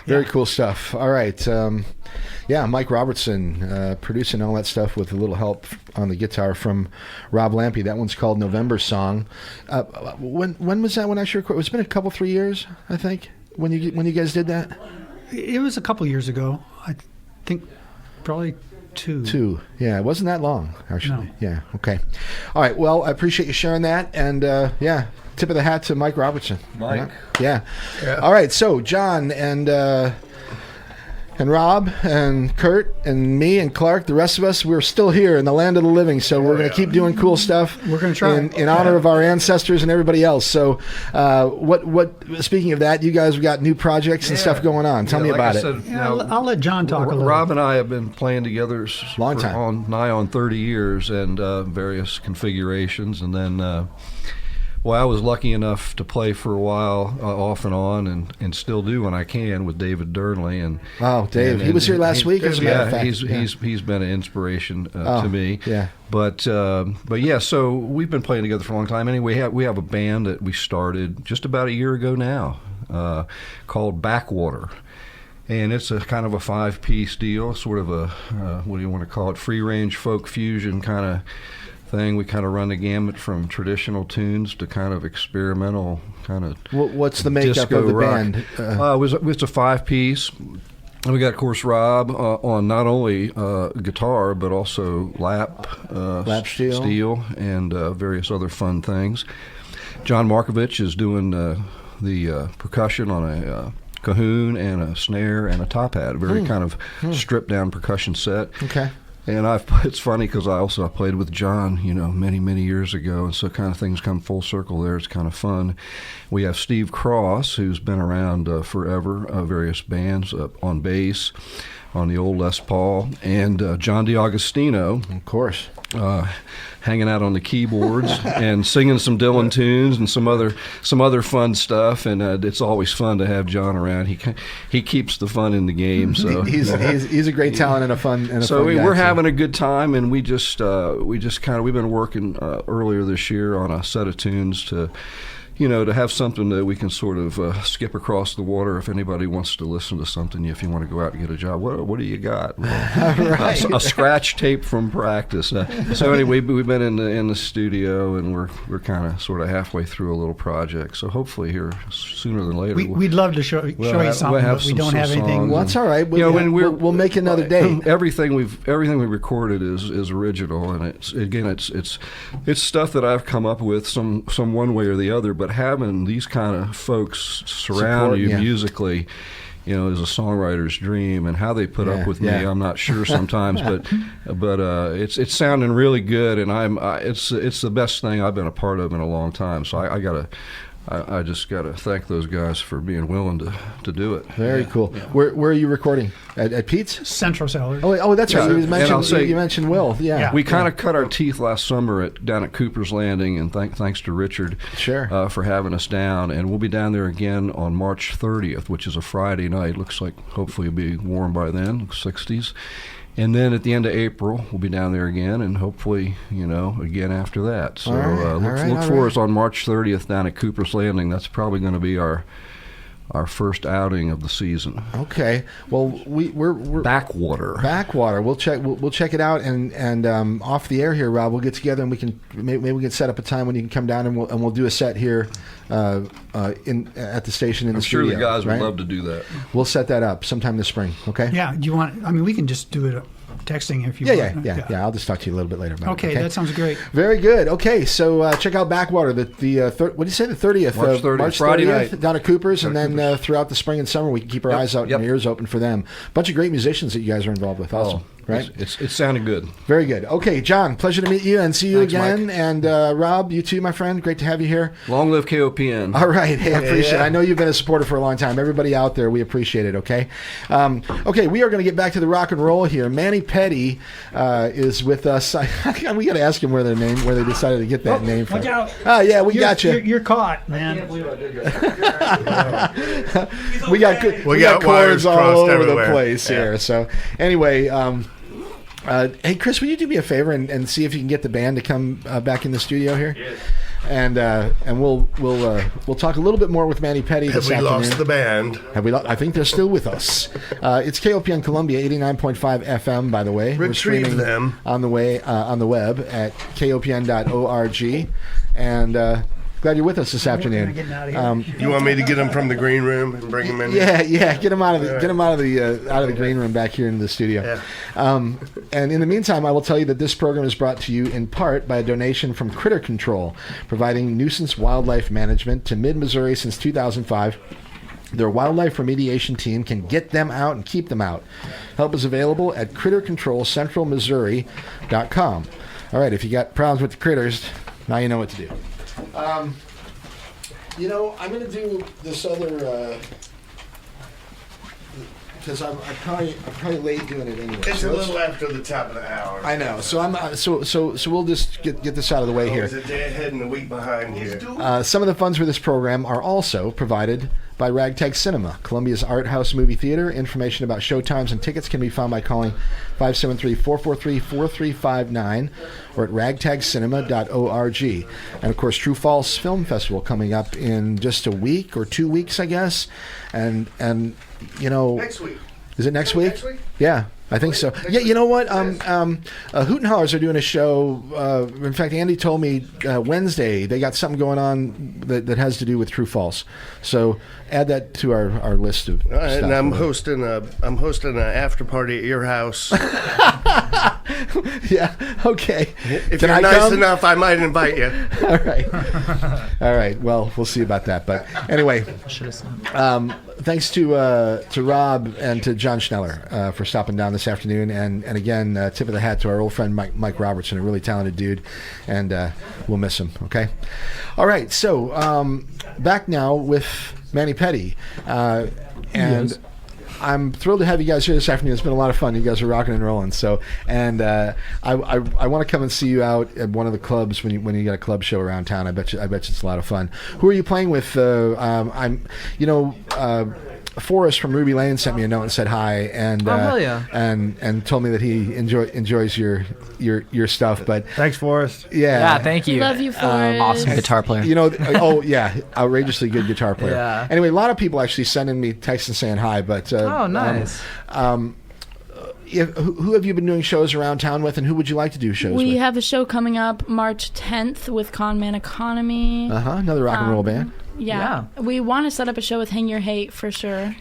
Very cool stuff. All right. Mike Robertson producing all that stuff with a little help on the guitar from Rob Lampy. That one's called November Song. When was that one actually recorded? It's been a couple, 3 years, I think, when you guys did that? It was a couple years ago. I think probably two. Yeah, it wasn't that long, actually. No. Yeah, okay. All right, well, I appreciate you sharing that. And, tip of the hat to Mike Robertson. Mike. Yeah. All right, so John and Rob and Kurt and me and Clark, the rest of us, we're still here in the land of the living. So we're going to keep doing cool stuff. We're going to try in honor of our ancestors and everybody else. So, speaking of that, you guys have got new projects and stuff going on. Tell me like about I it. said, I'll let John talk a little. Rob and I have been playing together Long time. nigh on 30 years and various configurations. And then, I was lucky enough to play for a while off and on and still do when I can with David Durnley. And Dave, he was here last week, as a matter of fact. He's been an inspiration to me. Yeah. But yeah, so we've been playing together for a long time. Anyway, we have a band that we started just about a year ago now called Backwater. And it's a kind of a 5-piece deal, sort of a, what do you want to call it, free-range folk fusion kind of thing. We kind of run the gamut from traditional tunes to kind of experimental kind of What's the makeup of the rock. band? It's a 5-piece. And we got, of course, Rob on not only guitar, but also lap steel, and various other fun things. John Markovich is doing the percussion on a cajon and a snare and a top hat, a very kind of stripped-down percussion set. Okay. And it's funny because I played with John, many, many years ago, and so kind of things come full circle there. It's kind of fun. We have Steve Cross, who's been around forever, various bands on bass, on the old Les Paul, and John DiAgostino, of course, hanging out on the keyboards and singing some Dylan tunes and some other fun stuff. And it's always fun to have John around. He keeps the fun in the game. So he's a great talent and a fun. We're having a good time, and we've been working earlier this year on a set of tunes to have something that we can sort of skip across the water if anybody wants to listen to something. If you want to go out and get a job, what do you got? Well, right. a scratch tape from practice. So anyway, we've been in the studio, and we're kind of sort of halfway through a little project. So hopefully here sooner than later. We'd love to show you something, but we don't have anything. Well, that's all right. We'll make another day. Everything we recorded is original, and it's stuff that I've come up with some one way or the other. But having these kind of folks surround you musically, is a songwriter's dream. And how they put up with me, I'm not sure sometimes, but it's sounding really good, and it's the best thing I've been a part of in a long time. So I just got to thank those guys for being willing to do it. Very cool. Yeah. Where are you recording? At Pete's? Central Cellar. Oh, that's right. You mentioned Will. Yeah. We kind of cut our teeth last summer down at Cooper's Landing, and thanks to Richard for having us down. And we'll be down there again on March 30th, which is a Friday night. Looks like hopefully it'll be warm by then, 60s. And then at the end of April, we'll be down there again, and hopefully, again after that. So look for us on March 30th down at Cooper's Landing. That's probably going to be our first outing of the season. Okay. Well, we're Backwater. We'll check it out, and off the air here, Rob, we'll get together and we can maybe we can set up a time when you can come down and we'll do a set here at the station in the studio. I'm sure the guys would love to do that. We'll set that up sometime this spring. Okay. Yeah. Do you want? I mean, we can just do it. Texting if you want. Yeah. I'll just talk to you a little bit later about it. Okay, that sounds great. Very good. Okay, so check out Backwater. What did you say? The 30th, March 30th, Friday night down at Cooper's, and then throughout the spring and summer we can keep our eyes out and ears open for them. Bunch of great musicians that you guys are involved with. Awesome. Right? It's sounding good. Very good. Okay, John, pleasure to meet you and see you again. Mike. And Rob, you too, my friend. Great to have you here. Long live KOPN. All right. Hey, I appreciate it. I know you've been a supporter for a long time. Everybody out there, we appreciate it, okay? Okay, we are going to get back to the rock and roll here. Manny Pedi is with us. We got to ask him where they decided to get that name from. Watch out. Yeah, we got you. You're caught, man. We got cords all over the place here. So anyway, hey, Chris, will you do me a favor and see if you can get the band to come back in the studio here? Yes. and we'll talk a little bit more with Manny Pedi Have this we afternoon. lost the band? Have we? I think they're still with us. It's KOPN Columbia 89.5 FM. By the way, we're Retrieve streaming them on the web at kopn.org, and. Glad you're with us this afternoon. You want me to get them from the green room and bring them in? Yeah, get them out of the green room back here into the studio. Yeah. And in the meantime, I will tell you that this program is brought to you in part by a donation from Critter Control, providing nuisance wildlife management to Mid-Missouri since 2005. Their wildlife remediation team can get them out and keep them out. Help is available at crittercontrolcentralmissouri.com. All right, if you got problems with the critters, now you know what to do. I'm going to do this other because I'm probably late doing it anyway. It's a little after the top of the hour. I know, so we'll just get this out of the way here. It's a day ahead and a week behind here. Some of the funds for this program are also provided by Ragtag Cinema, Columbia's art house movie theater. Information about showtimes and tickets can be found by calling 573-443-4359 or at ragtagcinema.org. And of course, True False Film Festival coming up in just a week or 2 weeks, I guess. And next week. Is it next week? Next week? Yeah. I think so. Yeah, you know what? Hoot and Hollers are doing a show. In fact, Andy told me Wednesday they got something going on that has to do with True False. So add that to our list of stuff. And I'm hosting an after party at your house. Yeah. Okay. If Can you're I nice come? enough, I might invite you. All right. All right. Well, we'll see about that. But anyway, thanks to Rob and to John Schneller for stopping down this afternoon, and again, tip of the hat to our old friend Mike Robertson, a really talented dude, and we'll miss him. Okay. All right. So back now with Manny Pedi, and. Yes. I'm thrilled to have you guys here this afternoon. It's been a lot of fun. You guys are rocking and rolling. So, and I want to come and see you out at one of the clubs when you got a club show around town. I bet you it's a lot of fun. Who are you playing with? Forrest from Ruby Lane sent me a note and said hi, and hell yeah. and told me that he enjoys your stuff. But thanks, Forrest. Yeah, thank you. Love you, Forrest. Awesome guitar player. Oh yeah, outrageously good guitar player. Yeah. Anyway, a lot of people actually sending me texts and saying hi. But oh, nice. Who have you been doing shows around town with, and who would you like to do shows with? We have a show coming up March 10th with Con Man Economy. Another rock and roll band. Yeah. We want to set up a show with Hang Your Hate for sure.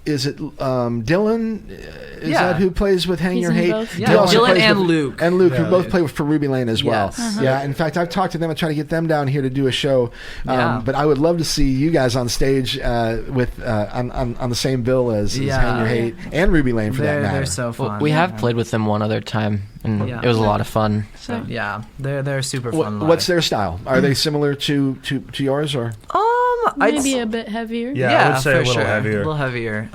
Is it Dylan? Is that who plays with Hang He's Your in Hate? both. Yeah, Dylan and Luke. And Luke, who both play for Ruby Lane as well. Yes. Yeah, in fact, I've talked to them and tried to get them down here to do a show. But I would love to see you guys on stage with on the same bill as Hang Your Hate and Ruby Lane for that matter. They're so fun. Well, we have played with them one other time, and it was a lot of fun. So yeah, they're super fun. What's their style? Are they similar to yours or? Maybe a bit heavier. Yeah, I would say a little sure. heavier. A little heavier.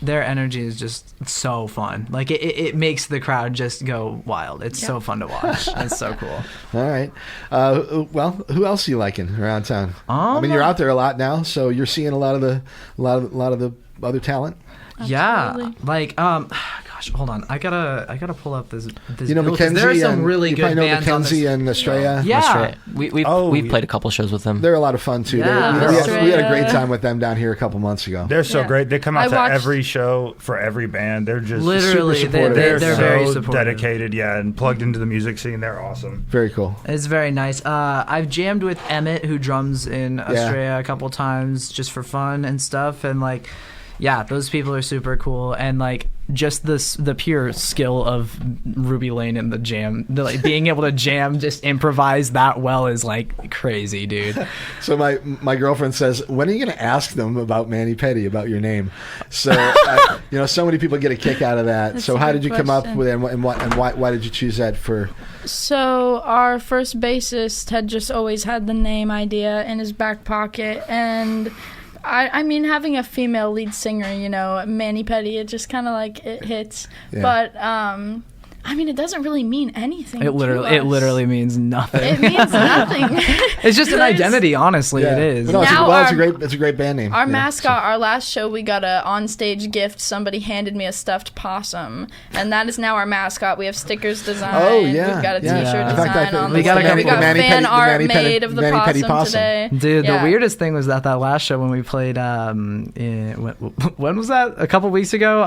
Their energy is just so fun. Like it makes the crowd just go wild. It's so fun to watch. It's so cool. All right. Well, who else are you liking around town? I mean, you're out there a lot now, so you're seeing a lot of the other talent. Absolutely. Yeah, like gosh, hold on. I gotta pull up this. You know, bill, 'cause there are Mackenzie some and really you good probably know bands on this. Mackenzie and Estrella. Yeah. That's right. We've played a couple shows with them. They're a lot of fun too. Yeah. We had a great time with them down here a couple months ago. They're so great. They come out to watched- every show for every band. They're just Literally, super supportive. they're so very supportive. dedicated, and plugged into the music scene. They're awesome. Very cool. It's very nice. I've jammed with Emmett, who drums in Australia, a couple times just for fun and stuff, and like, yeah, those people are super cool, and like just the pure skill of Ruby Lane and the jam, like being able to jam, just improvise that well is like crazy, dude. So my girlfriend says, when are you going to ask them about Manny Pedi, about your name? So so many people get a kick out of that. That's so a how good did you come up question. with it, and why did you choose that for? So our first bassist had just always had the name idea in his back pocket, and I mean, having a female lead singer, Manny Pedi, it just kind of like it hits. Yeah. But I mean, it doesn't really mean anything. It literally means nothing. It means nothing. It's just an identity, honestly. Yeah. It is. But no, it's a great band name. Our Yeah, mascot, our last show, we got a onstage gift. Somebody handed me a stuffed possum, and that is now our mascot. We have stickers designed. Oh, yeah. We've got a Yeah. T-shirt In fact, design on we the got a sticker. couple- We got Manny fan Pedi- art Manny Pedi- made of the Manny Pedi possum possum. today. Dude, Yeah. the weirdest thing was that last show when we played, when was that? A couple weeks ago?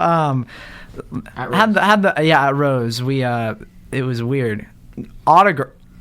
At Rose. We, it was weird.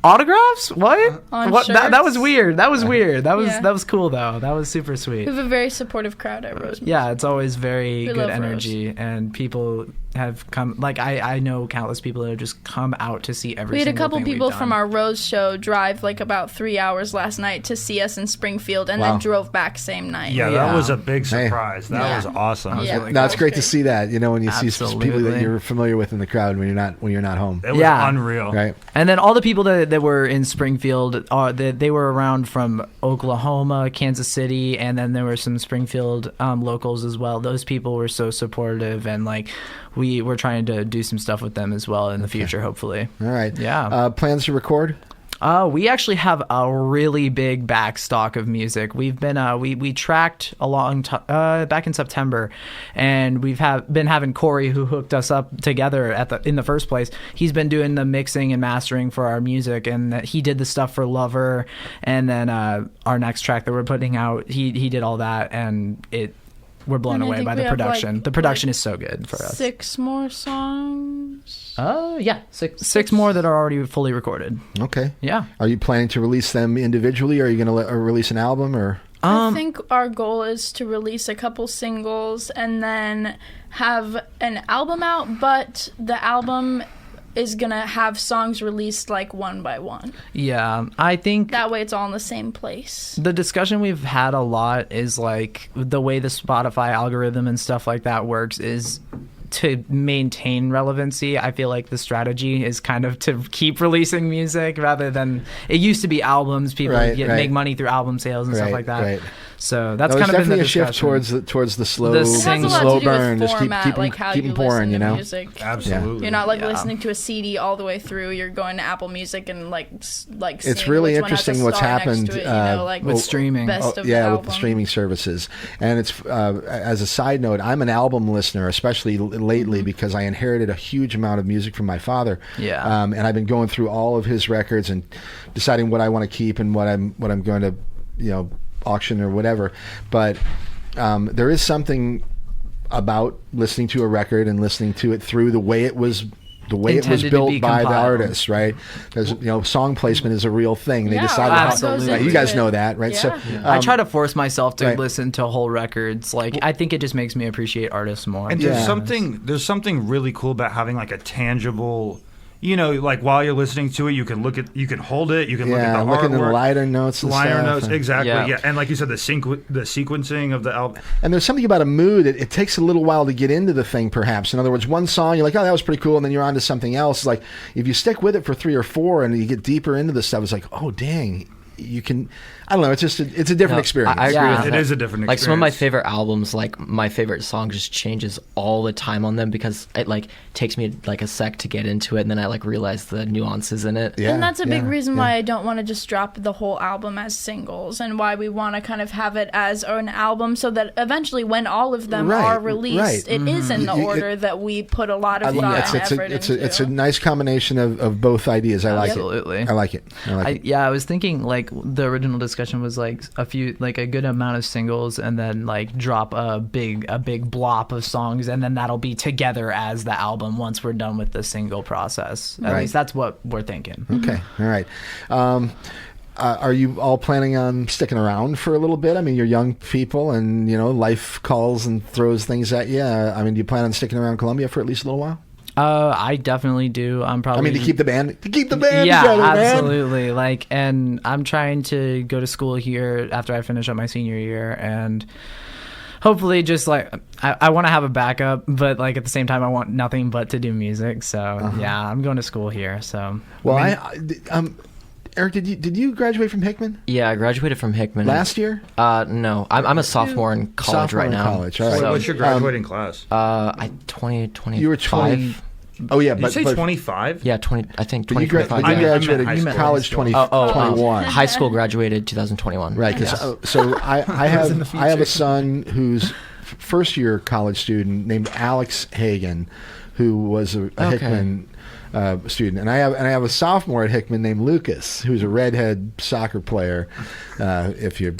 Autographs? What? On What? That was shirts? weird. That was weird. That was Yeah. that was cool though. That was super sweet. We have a very supportive crowd at Rose. Yeah, it's always very We good love energy, and people have come. Like I know countless people that have just come out to see every. We had a single couple thing we've people done. from our Rose show drive like about 3 hours last night to see us in Springfield, and Wow. then drove back same night. Yeah, Yeah. that was a big Hey. surprise. That Yeah. was awesome. Yeah. really No, it's That's great to great. see that. You know, when you see people that Absolutely. you're familiar with in the crowd when you're not home. It was Yeah. unreal. Right. And then all the people that were in Springfield, they were around from Oklahoma, Kansas City, and then there were some Springfield locals as well. Those people were so supportive, and like we were trying to do some stuff with them as well in the future, hopefully. All right. Yeah. Plans to record? We actually have a really big back stock of music. We've been we tracked back in September, and we've been having Corey, who hooked us up together in the first place. He's been doing the mixing and mastering for our music, and he did the stuff for Lover, and then our next track that we're putting out, he did all that, and we're blown And I away think by we the have, production. like- The production is so good for us. 6 more songs. Yeah, six more that are already fully recorded. Okay. Yeah. Are you planning to release them individually, or are you going to release an album, or? I think our goal is to release a couple singles and then have an album out, but the album is gonna have songs released like one by one. Yeah, I think That way it's all in the same place. the discussion we've had a lot is like the way the Spotify algorithm and stuff like that works is to maintain relevancy. I feel like the strategy is kind of to keep releasing music rather than it used to be albums. People make money through album sales and stuff like that. Right. So that's There's kind of been the definitely a shift discussion. towards the slow, The It has a lot slow to do burn. with Just format, keep like how them you pouring, listen you to know. music. Absolutely. You're not like Yeah. listening to a CD all the way through. You're going to Apple Music and like It's seeing really which one has a interesting what's star next happened to it, you know, like with streaming. best of the with the album. streaming services. And it's as a side note, I'm an album listener, especially lately because I inherited a huge amount of music from my father. Yeah. And I've been going through all of his records and deciding what I want to keep and what I'm going to, auction or whatever. But there is something about listening to a record and listening to it through the way it was Intended to built be by the compiled. artist, right? Because song placement is a real thing. They Yeah, decided wow, how, that goes right, you into guys it. know that, right? So Yeah. I try to force myself to Right. listen to whole records. Like I think it just makes me appreciate artists more. And Yeah. there's something really cool about having like a tangible, like while you're listening to it, you can hold it, you can look at the looking at the artwork, liner notes and liner stuff. notes, and, exactly. Yeah. Yeah. And like you said, the sequencing of the album. and there's something about a mood. It takes a little while to get into the thing, perhaps. In other words, one song, you're like, oh, that was pretty cool, and then you're on to something else. Like, if you stick with it for 3 or 4 and you get deeper into the stuff, it's like, oh, dang. You can, I don't know, it's just, it's a different experience. I agree Yeah. with It that. is a different Like some of my experience. favorite albums, like my favorite song just changes all the time on them because it like takes me like a sec to get into it, and then I like realize the nuances in it. Yeah, And that's a big yeah, reason yeah. why I don't want to just drop the whole album as singles, and why we want to kind of have it as an album so that eventually when all of them Right, are released, right. it is in the You- order that we put a lot of I love thought it. and effort into. It's a nice combination of both ideas. I like Absolutely. it. I like it. I like it. I was thinking like the original discussion was like a good amount of singles, and then like drop a big blop of songs, and then that'll be together as the album once we're done with the single process. At Right. least that's what we're thinking. Okay. All right. Are you all planning on sticking around for a little bit? I mean, you're young people, and life calls and throws things at you. I mean, do you plan on sticking around Columbia for at least a little while? I definitely do. I'm probably. To keep the band yeah, together, man. absolutely. Like, and I'm trying to go to school here after I finish up my senior year, and hopefully, just like I want to have a backup, but like at the same time, I want nothing but to do music. So yeah, I'm going to school here. So Well, Eric, did you graduate from Hickman Yeah, I graduated from Hickman last year? No, I'm a sophomore in college Sophomore right in now. college, all right. What's your graduating class? I 2025. You were 20. Oh yeah, Did but you say 25? Yeah, 20. I think but you 2025. you I meant graduated high school. college 2021. High school graduated 2021. Right, because so I have a son who's first year college student named Alex Hagan, who was a Hickman student, and I have a sophomore at Hickman named Lucas, who's a redhead soccer player. If you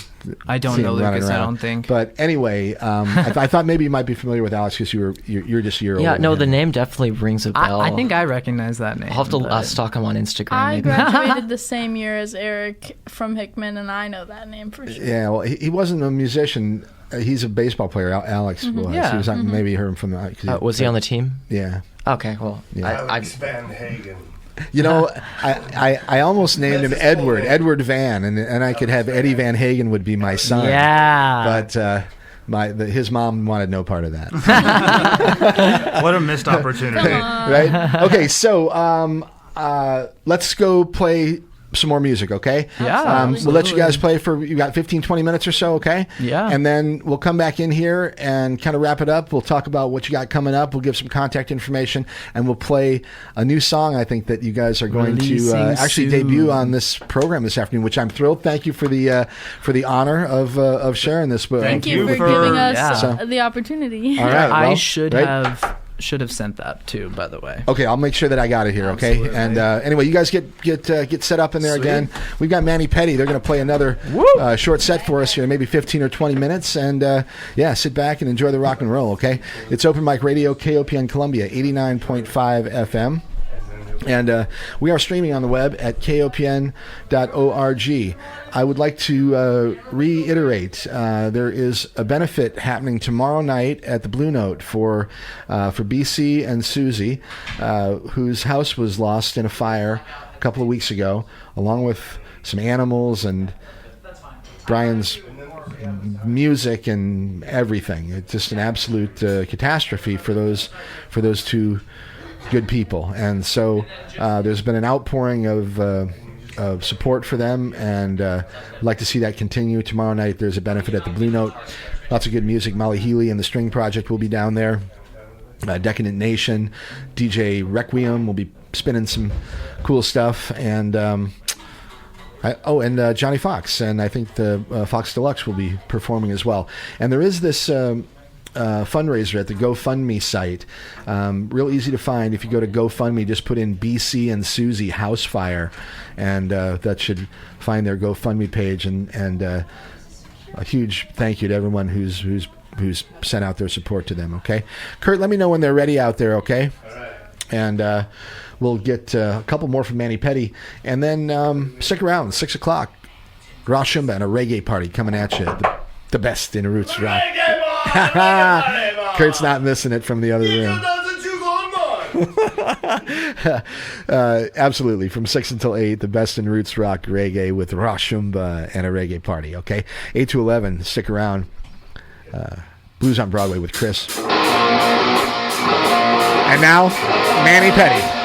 I don't see know him running Lucas. I around. don't think. But anyway, I thought maybe you might be familiar with Alex because you're just a year older. Yeah, no, than the him. name definitely rings a bell. I think I recognize that name. I'll have to but- stalk him on Instagram. I maybe. graduated the same year as Eric from Hickman, and I know that name for sure. Yeah, well, he wasn't a musician. He's a baseball player. Alex was. Yeah. He was maybe you heard him from the. 'cause Was he on the team? Yeah. Okay, well, Yeah. Alex Van Hagen. You know, I almost named him Edward Van, and I could have Eddie Van Hagen would be my son. Yeah. But his mom wanted no part of that. What a missed opportunity. Right? Okay, so let's go play some more music, okay? Yeah, we'll let you guys play for, you got 15, 20 minutes or so, okay? Yeah. And then we'll come back in here and kind of wrap it up. We'll talk about what you got coming up. We'll give some contact information, and we'll play a new song I think that you guys are going to Releasing actually soon. debut on this program this afternoon, which I'm thrilled. Thank you for the honor of sharing this book. Thank you for for- giving us Yeah. the opportunity. All right. I well, should right? have sent that too, by the way. Okay, I'll make sure that I got it here. Okay, Absolutely. and anyway, you guys get set up in there again. We've got Manny Pedi. They're going to play another short set for us here, maybe 15 or 20 minutes, and yeah, sit back and enjoy the rock and roll. Okay, it's Open Mic Radio, KOPN Columbia, 89.5 FM. And we are streaming on the web at kopn.org. I would like to reiterate there is a benefit happening tomorrow night at the Blue Note for BC and Susie, whose house was lost in a fire a couple of weeks ago, along with some animals and Brian's music and everything. It's just an absolute catastrophe for those two good people, and so there's been an outpouring of support for them, and I'd like to see that continue. Tomorrow night there's a benefit at the Blue Note. Lots of good music. Molly Healy and the String Project will be down there. Decadent Nation, DJ Requiem will be spinning some cool stuff, and Johnny Fox, and I think the Fox Deluxe will be performing as well. And there is this fundraiser at the GoFundMe site. Real easy to find. If you go to GoFundMe, just put in BC and Susie House Fire, and that should find their GoFundMe page. And a huge thank you to everyone who's sent out their support to them. Okay, Kurt, let me know when they're ready out there. Okay, all right. And we'll get a couple more from Manny Pedi, and then stick around. 6 o'clock, Ross Shumba and a reggae party coming at you. The best in roots rock. Kurt's not missing it from the other room. Absolutely. From 6 until 8, the best in roots rock reggae with Ross Shumba and a reggae party. Okay, 8 to 11. Stick around. Blues on Broadway with Chris. And now, Manny Pedi.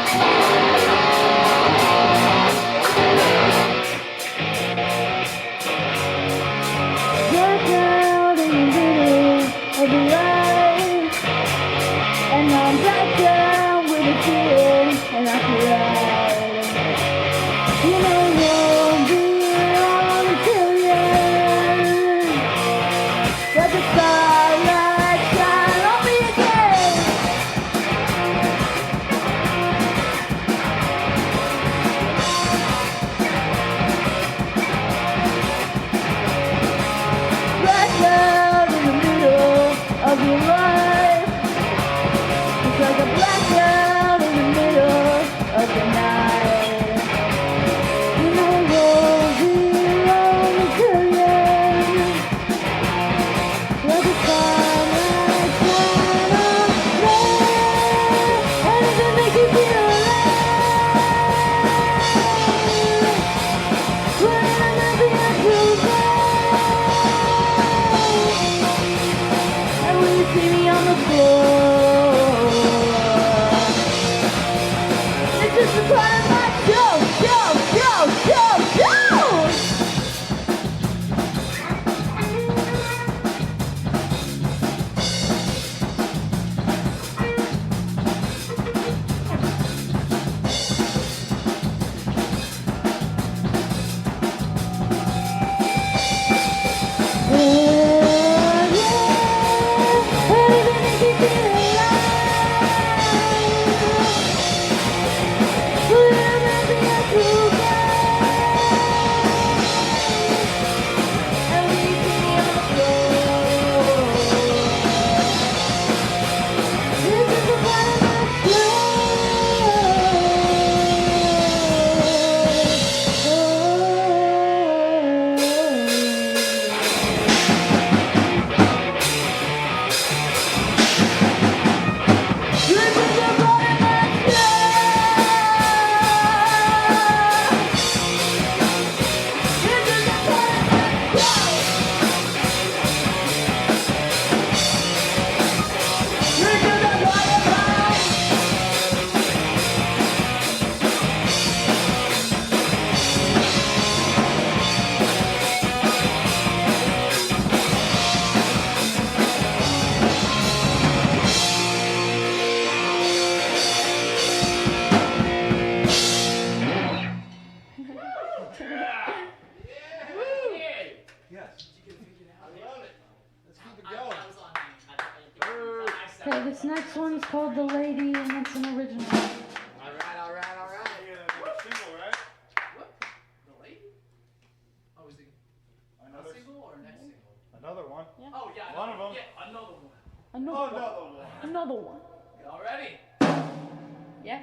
Okay, this next one's called The Lady, and it's an original. All right. Single, right? The lady? Oh, is it a single or next single? Another one. Yeah. Oh, yeah. One of them. Yeah, another one. Another one. Y'all ready? Yeah.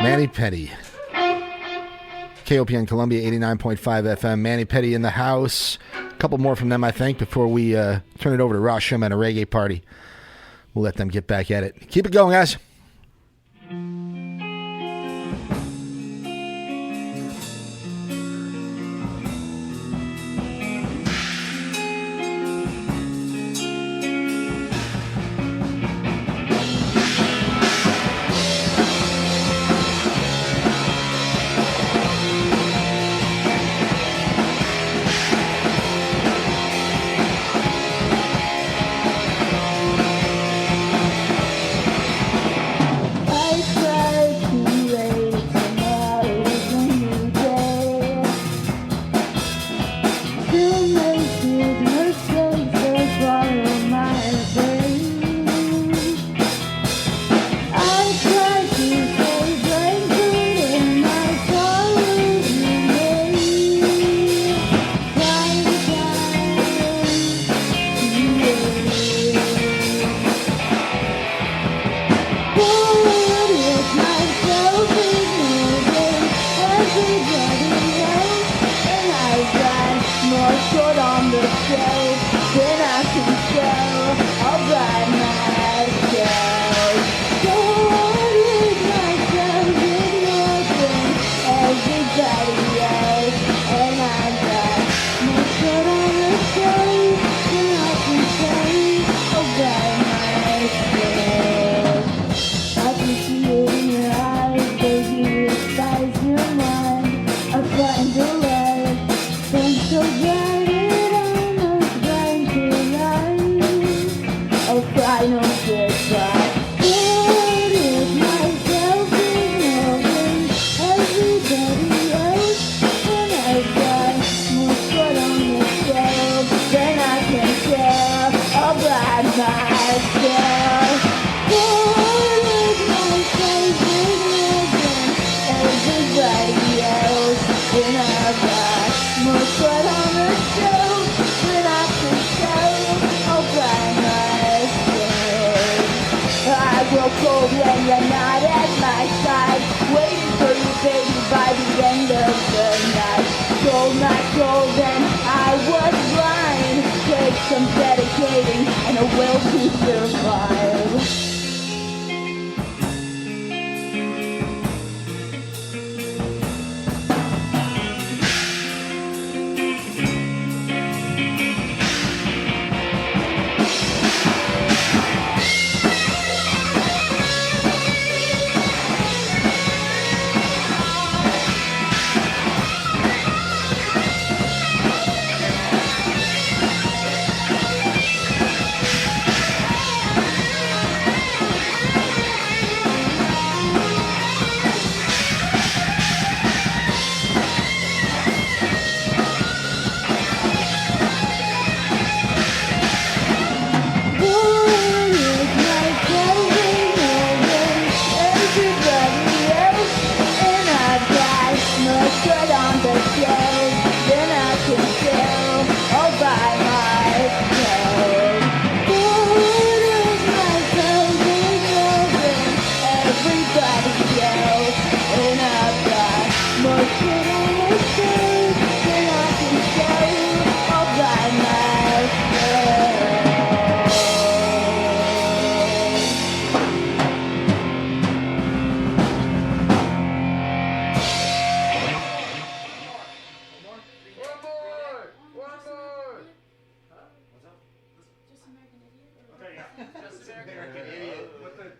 Manny Pedi. KOPN Columbia 89.5 FM. Manny Pedi in the house. A couple more from them, I think, before we turn it over to Ross Shum and a reggae party. We'll let them get back at it. Keep it going, guys.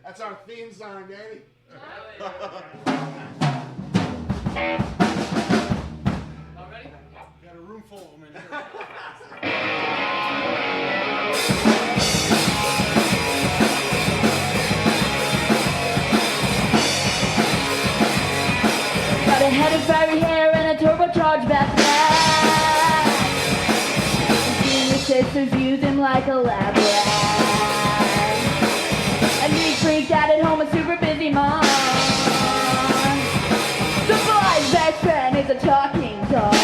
That's our theme song, Danny. Got a room full of them in here. Got a head of fiery hair and a turbocharged backpack. Senior sisters use him like a lab rat. And me freaked out at home, a super busy mom. The boy's best friend is a talking dog.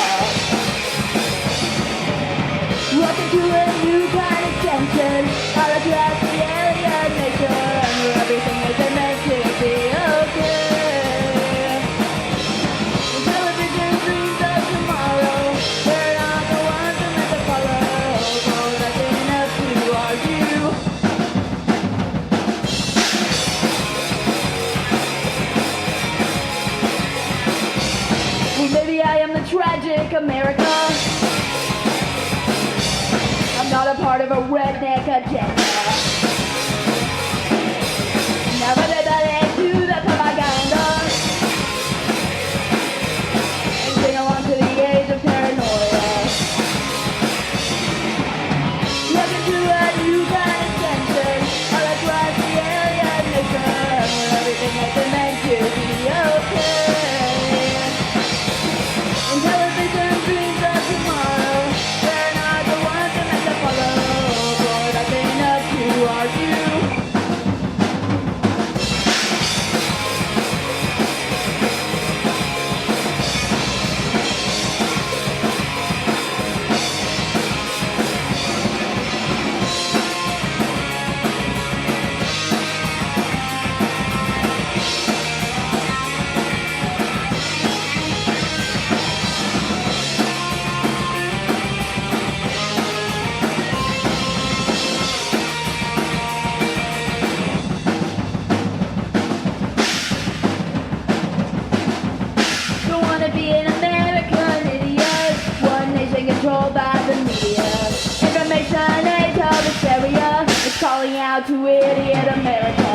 Welcome to a new kind of tension. All across the alien nation, where everything is meant to be okay. Television dreams of tomorrow. We're not the ones who meant to follow. For nothing else to argue. Well, maybe I am the tragic America. I'm not a part of a redneck agenda. Never let that add to the propaganda. And sing along to the age of paranoia. Welcome to a new kind of tension. All across the alien nation, where everything is meant to be okay. And television dreams of tomorrow. We're not the ones who meant to follow. For nothing else to argue. Don't wanna be an American idiot. One nation controlled by the media. Information age of hysteria is calling out to idiot America.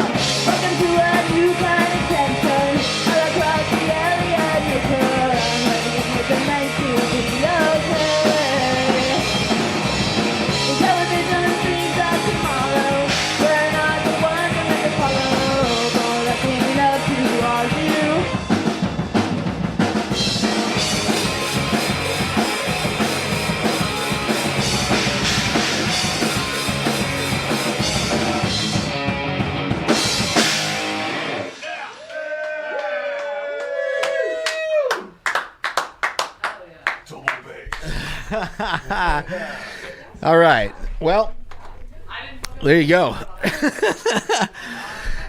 Welcome to a new kind of tension. All across the alien nation, everything is meant to be okay. The television streams of tomorrow. We're not the ones who meant to follow. For nothing else to argue. All right. Well, there you go.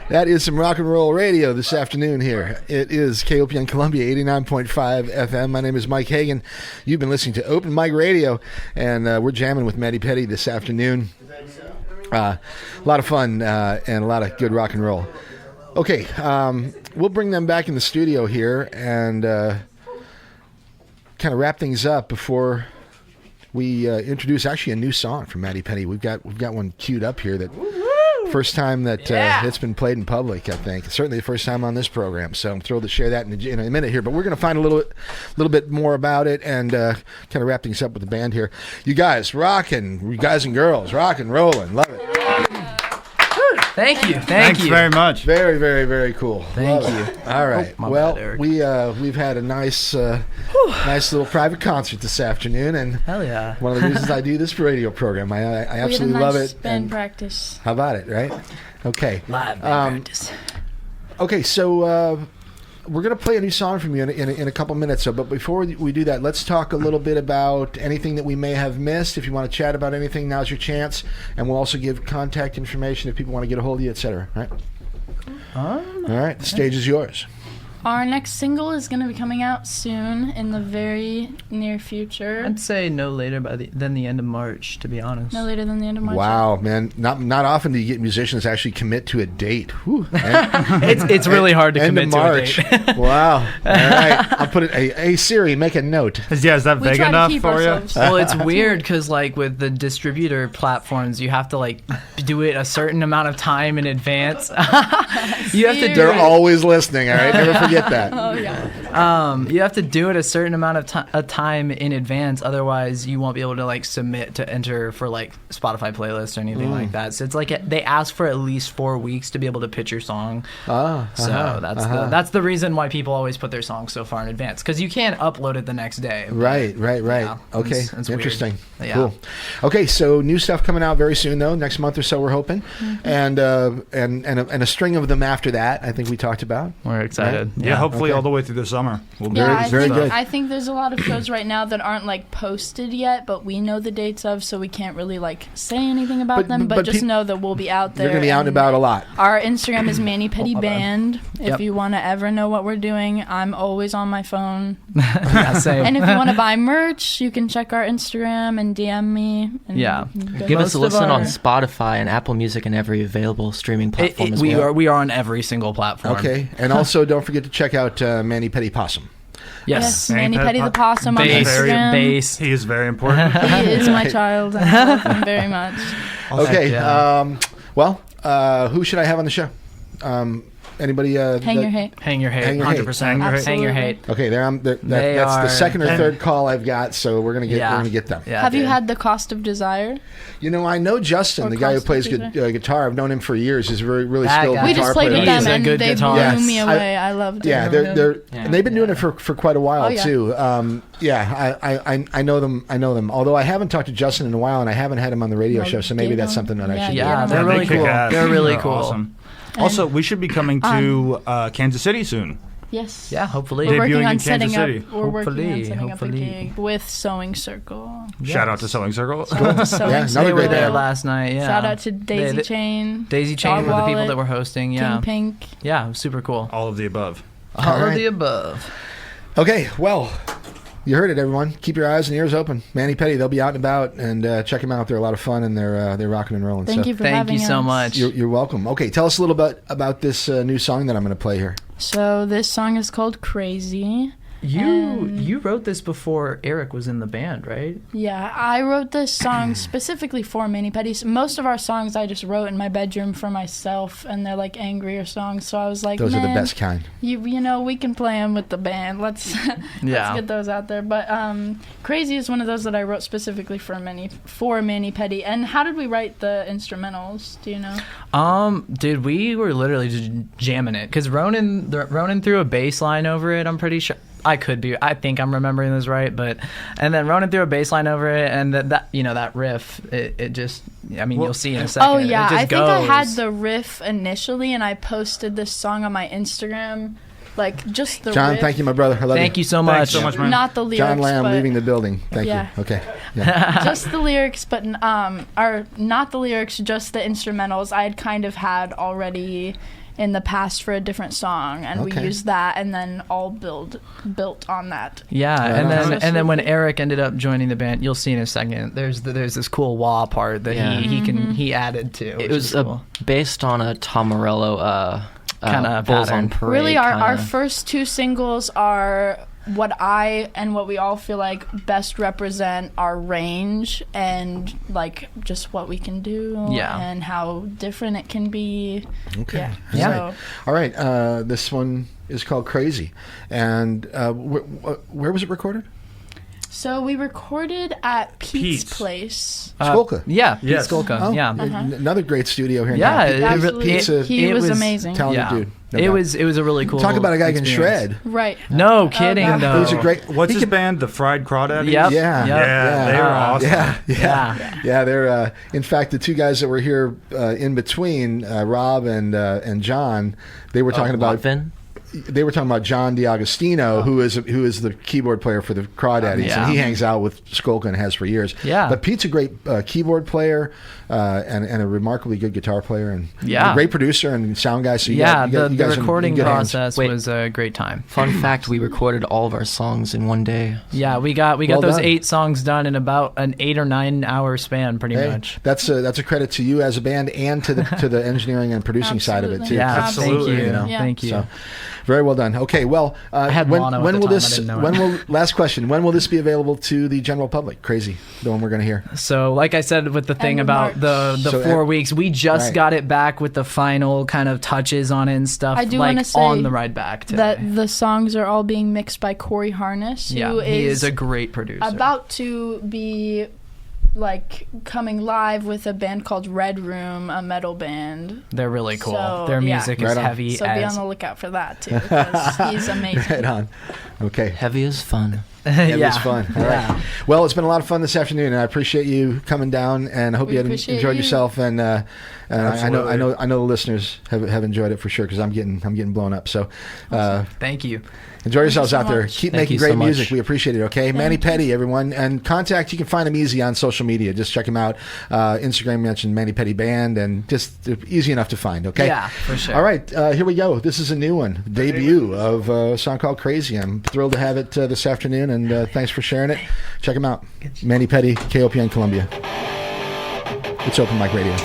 That is some rock and roll radio this afternoon here. It is KOPN Columbia 89.5 FM. My name is Mike Hagan. You've been listening to Open Mic Radio, and we're jamming with Maddie Pedi this afternoon. A lot of fun and a lot of good rock and roll. Okay, we'll bring them back in the studio here and kind of wrap things up before we introduce actually a new song from Maddie Pedi. We've got one queued up here that first time that it's been played in public, I think. Certainly the first time on this program. So I'm thrilled to share that in a minute here. But we're going to find a little bit more about it and kind of wrap things up with the band here. You guys rocking, you guys and girls, rock and rolling, love it. Thank you. Thanks very much. Very, very, very cool. Thank Love you. it. All right. my Well, bad, Eric. we've had a nice little private concert this afternoon, and Hell yeah. one of the reasons I do this radio program, I absolutely we had a love nice it. band and practice. how about it, right? Okay. Live band practice. Okay, so we're going to play a new song from you in a couple minutes. So, but before we do that, let's talk a little bit about anything that we may have missed. If you want to chat about anything, now's your chance. And we'll also give contact information if people want to get a hold of you, etc. Right? All right, the stage is yours. Our next single is going to be coming out soon, in the very near future. I'd say no later than the end of March, to be honest. No later than the end of March. Wow, man! Not often do you get musicians actually commit to a date. Whew, it's really hard to end commit of to March. a date. Wow! All right, I'll put it. Hey Siri, make a note. Is that We big try to enough keep for you? ourselves- Well, it's weird because like with the distributor platforms, you have to like do it a certain amount of time in advance. You have to do They're it. always listening. All right, never forget that. Oh, yeah. You have to do it a certain amount of time in advance, otherwise you won't be able to like submit to enter for like Spotify playlists or anything like that. So it's like they ask for at least 4 weeks to be able to pitch your song. So that's the reason why people always put their songs so far in advance, because you can't upload it the next day. Right. Yeah, Okay, it's interesting. weird. Yeah. Cool. Okay, so new stuff coming out very soon, though. Next month or so, we're hoping, and a string of them after that. I think we talked about. We're excited. Right? Yeah, hopefully Okay. all the way through the summer. We'll be Yeah, very good. I think there's a lot of shows right now that aren't like posted yet, but we know the dates of, so we can't really like say anything about But- them. But, but just peop- know that we'll be out there. You're going to be out and about a lot. Our Instagram is Manny Pedi Band. If Yep. you want to ever know what we're doing, I'm always on my phone. Yeah, same. And if you want to buy merch, you can check our Instagram and DM me. And Yeah. Give us a Most of listen on our- Spotify and Apple Music and every available streaming platform as well. we are on every single platform. Okay, and also don't forget to check out Manny Petty Possum. Yes, Manny Manny Pedi Pedi the Possum on Bass, Instagram. bass. He is very important. He is my child. And I love him very much. Okay, yeah. well, who should I have on the show? Anybody? Hang your hate. Hang your hate. Hang your hate. 100%. Hang your hate. Okay, that's They the are- second or third call I've got, so we're gonna get Yeah. we're gonna get them. Yeah, Have you dude. had the Cost of Desire? You know, I know Justin, Or the guy who plays Constitution. guitar. I've known him for years. He's a really That skilled guy. We guitar just played player. with He's them a and good they guitarist. blew me Yes. away. I loved it. Yeah, and they've been doing it for quite a while Oh, yeah. too. I know them. Although I haven't talked to Justin in a while, and I haven't had him on the radio Well, show, so maybe get that's him. something that I Yeah, should. get do. Yeah, him. they're Yeah, really they kick cool. ass. They're really They're cool. awesome. Also, we should be coming to Kansas City soon. Yes. Yeah, hopefully. We're working Debuting on in setting Kansas City. up. We're working on Hopefully, setting up a hopefully. gig with Sewing Circle. Shout out to Sewing Circle. Shout out to Sewing Yeah, another They Circle. were great there band. last night. Yeah. Shout out to Daisy They- Chain. Daisy Chain Dog were the people Wallet, that were hosting. Yeah. King Pink. Yeah, super cool. All of the above. All All right. of the above. Okay, well, you heard it, everyone. Keep your eyes and ears open. Manny Petty, they'll be out and about, and check them out. They're a lot of fun, and they're rocking and rolling. Thank so. you for Thank having you so us. much. You're welcome. Okay, tell us a little bit about this new song that I'm going to play here. So this song is called Crazy. You wrote this before Eric was in the band, right? Yeah, I wrote this song specifically for Manny Petty. Most of our songs I just wrote in my bedroom for myself, and they're like angrier songs. So I was like, Those are the "Man, best kind. You know, we can play them with the band. Let's Yeah. get those out there." But Crazy is one of those that I wrote specifically for Manny Petty. And how did we write the instrumentals? Do you know? Dude, we were literally just jamming it because Ronan threw a bass line over it. I'm pretty sure. I think I'm remembering this right, and then Ronan threw a bass line over it, and that riff, it just, I mean, you'll see in a second. Oh yeah, it just I think I had goes. the riff initially, and I posted this song on my Instagram, like just the John, riff. thank you, my brother. I love Thank you so Thanks much. so much, man. Not the lyrics, John Lamb but leaving the building. Thank Yeah. you. Okay. Yeah. just the lyrics, but or not the lyrics, just the instrumentals. I had kind of had already in the past for a different song, and we Okay. used that, and then all built on that. Yeah, Right and on. then when Eric ended up joining the band, you'll see in a second. There's this cool wah part that Yeah. he added to. It which was is cool. based on a Tom Morello Kinda Bulls pattern. on Parade. Really, our kinda. first two singles are what I and what we all feel like best represent our range and like just what we can do, Yeah. and how different it can be. Okay. Yeah. All right. All right. This one is called Crazy. And where was it recorded? So we recorded at Pete's Pete's. place. Skolka. Yeah, Pete Yes. Skolka. Oh, Yeah. another great studio here in Yeah, town. it- Absolutely. Pete's a He it was was amazing. talented Yeah. dude. no It doubt. was a really cool. Talk about a guy who can experience. shred. Right. No kidding God. though. He was a great. What's he his could- band? The Fried Crawdaddies? Yep. Yeah. Yeah, they were awesome. Yeah. They're in fact the two guys that were here in between Rob and John. They were talking about Vin. they were talking about John DiAgostino, who is the keyboard player for the Crawdaddies, and he hangs out with Skolka and has for years. Yeah. But Pete's a great keyboard player and a remarkably good guitar player, and a great producer and sound guy. So the recording process was a great time. Fun fact: we recorded all of our songs in one day. Yeah, we got those 8 songs done in about an 8 or 9 hour span, pretty much. That's a credit to you as a band and to the engineering and producing side of it too. Yeah, absolutely. Thank you. So, very well done. Okay, well, when will last question? When will this be available to the general public? Crazy, the one we're going to hear. So, like I said with the thing about the 4 weeks, we just got it back with the final kind of touches on it and stuff. I do want to say on the ride back today. that the songs are all being mixed by Corey Harness, who he is a great producer. About to be coming live with a band called Red Room, a metal band. They're really cool. So, Their music is heavy. So be on the lookout for that too, because he's amazing. Right on. Okay. Heavy as fun. It was fun. All right. Well, it's been a lot of fun this afternoon, and I appreciate you coming down. And I hope you enjoyed yourself. And I know the listeners have enjoyed it for sure, because I'm getting blown up. So, thank you. Enjoy yourselves out there. Keep making great music. Much. We appreciate it. Okay, Manny Pedi, everyone, and contact. You can find him easy on social media. Just check him out. Instagram mentioned Manny Pedi Band, and just easy enough to find. Okay. Yeah, for sure. All right, here we go. This is a new one, debut of a song called "Crazy." I'm thrilled to have it this afternoon, and thanks for sharing it. Check him out, Manny Pedi, KOPN Columbia. It's Open Mic Radio.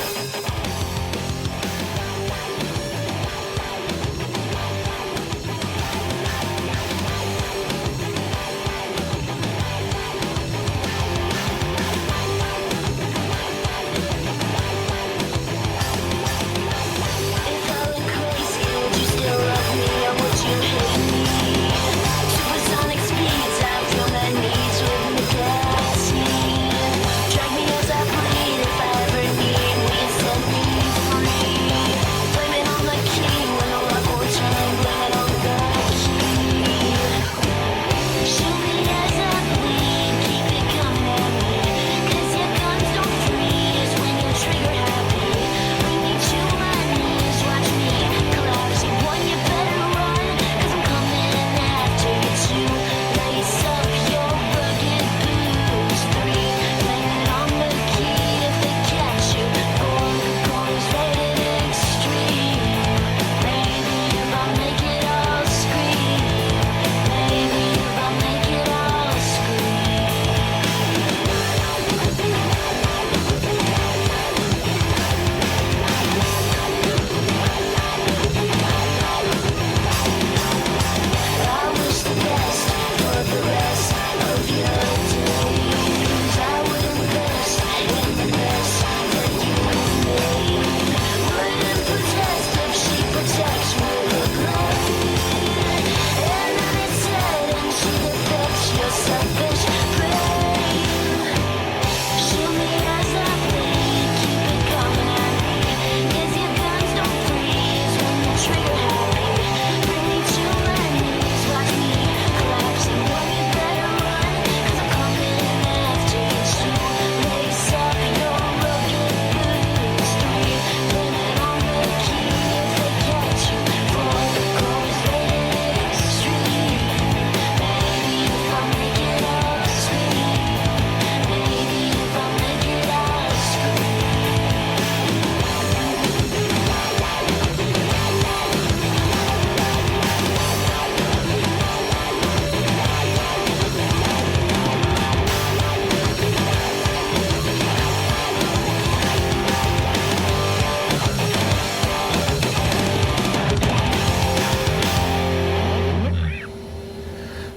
Drag me as I bleed if I ever need.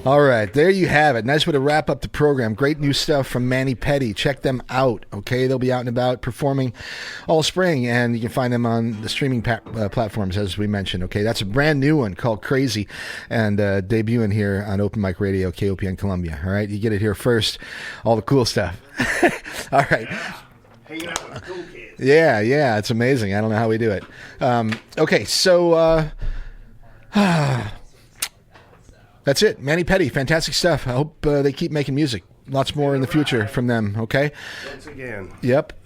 All right, there you have it. Nice way to wrap up the program. Great new stuff from Manny Pedi. Check them out, okay? They'll be out and about performing all spring, and you can find them on the streaming platforms, as we mentioned, okay? That's a brand new one called Crazy, and debuting here on Open Mic Radio, KOPN Columbia, all right? You get it here first, all the cool stuff. All right. Hanging out with cool kids. Yeah, it's amazing. I don't know how we do it. Okay, so... that's it. Manny Pedi, fantastic stuff. I hope they keep making music. Lots more in the future from them, okay? Once again. Yep.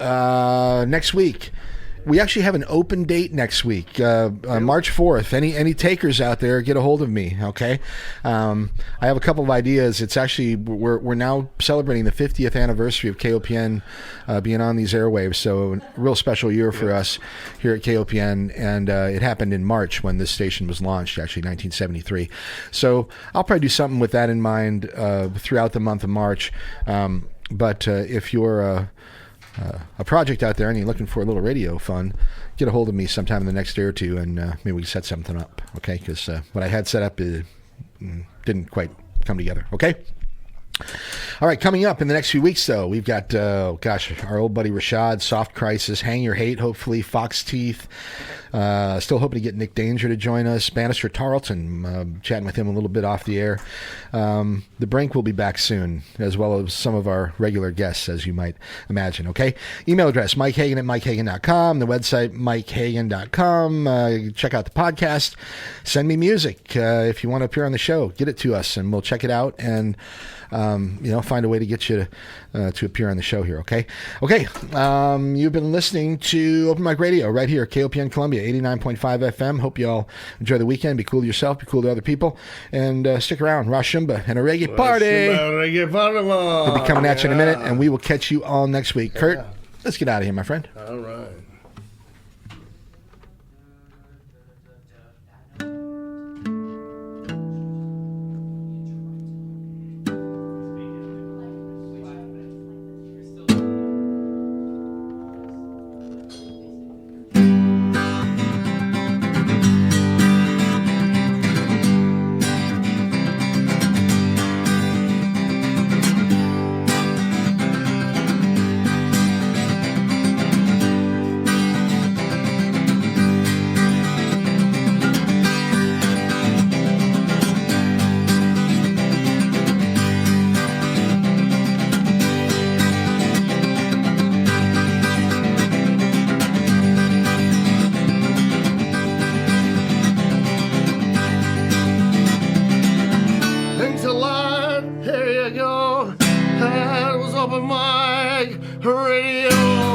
Next week, We actually have an open date next week, March 4th. Any takers out there, get a hold of me, okay? I have a couple of ideas. It's actually, we're now celebrating the 50th anniversary of KOPN being on these airwaves, so a real special year for us here at KOPN, and it happened in March when this station was launched, actually 1973. So I'll probably do something with that in mind throughout the month of March. But if you're a project out there and you're looking for a little radio fun, get a hold of me sometime in the next day or two, and maybe we can set something up, okay? Because what I had set up didn't quite come together, okay? All right, coming up in the next few weeks, though, we've got, our old buddy Rashad, Soft Crisis, Hang Your Hate, hopefully, Fox Teeth. Still hoping to get Nick Danger to join us. Bannister Tarleton, chatting with him a little bit off the air. The Brink will be back soon, as well as some of our regular guests, as you might imagine, okay? Email address, MikeHagan at MikeHagan.com. The website, MikeHagan.com. Check out the podcast. Send me music. If you want to appear on the show, get it to us, and we'll check it out and find a way to get you to appear on the show here, okay? Okay, you've been listening to Open Mic Radio right here at KOPN Columbia, 89.5 FM. Hope you all enjoy the weekend. Be cool to yourself, be cool to other people, and stick around. Rashumba and a reggae party. We'll be coming at you in a minute, and we will catch you all next week. Kurt, let's get out of here, my friend. All right. That was open mic radio.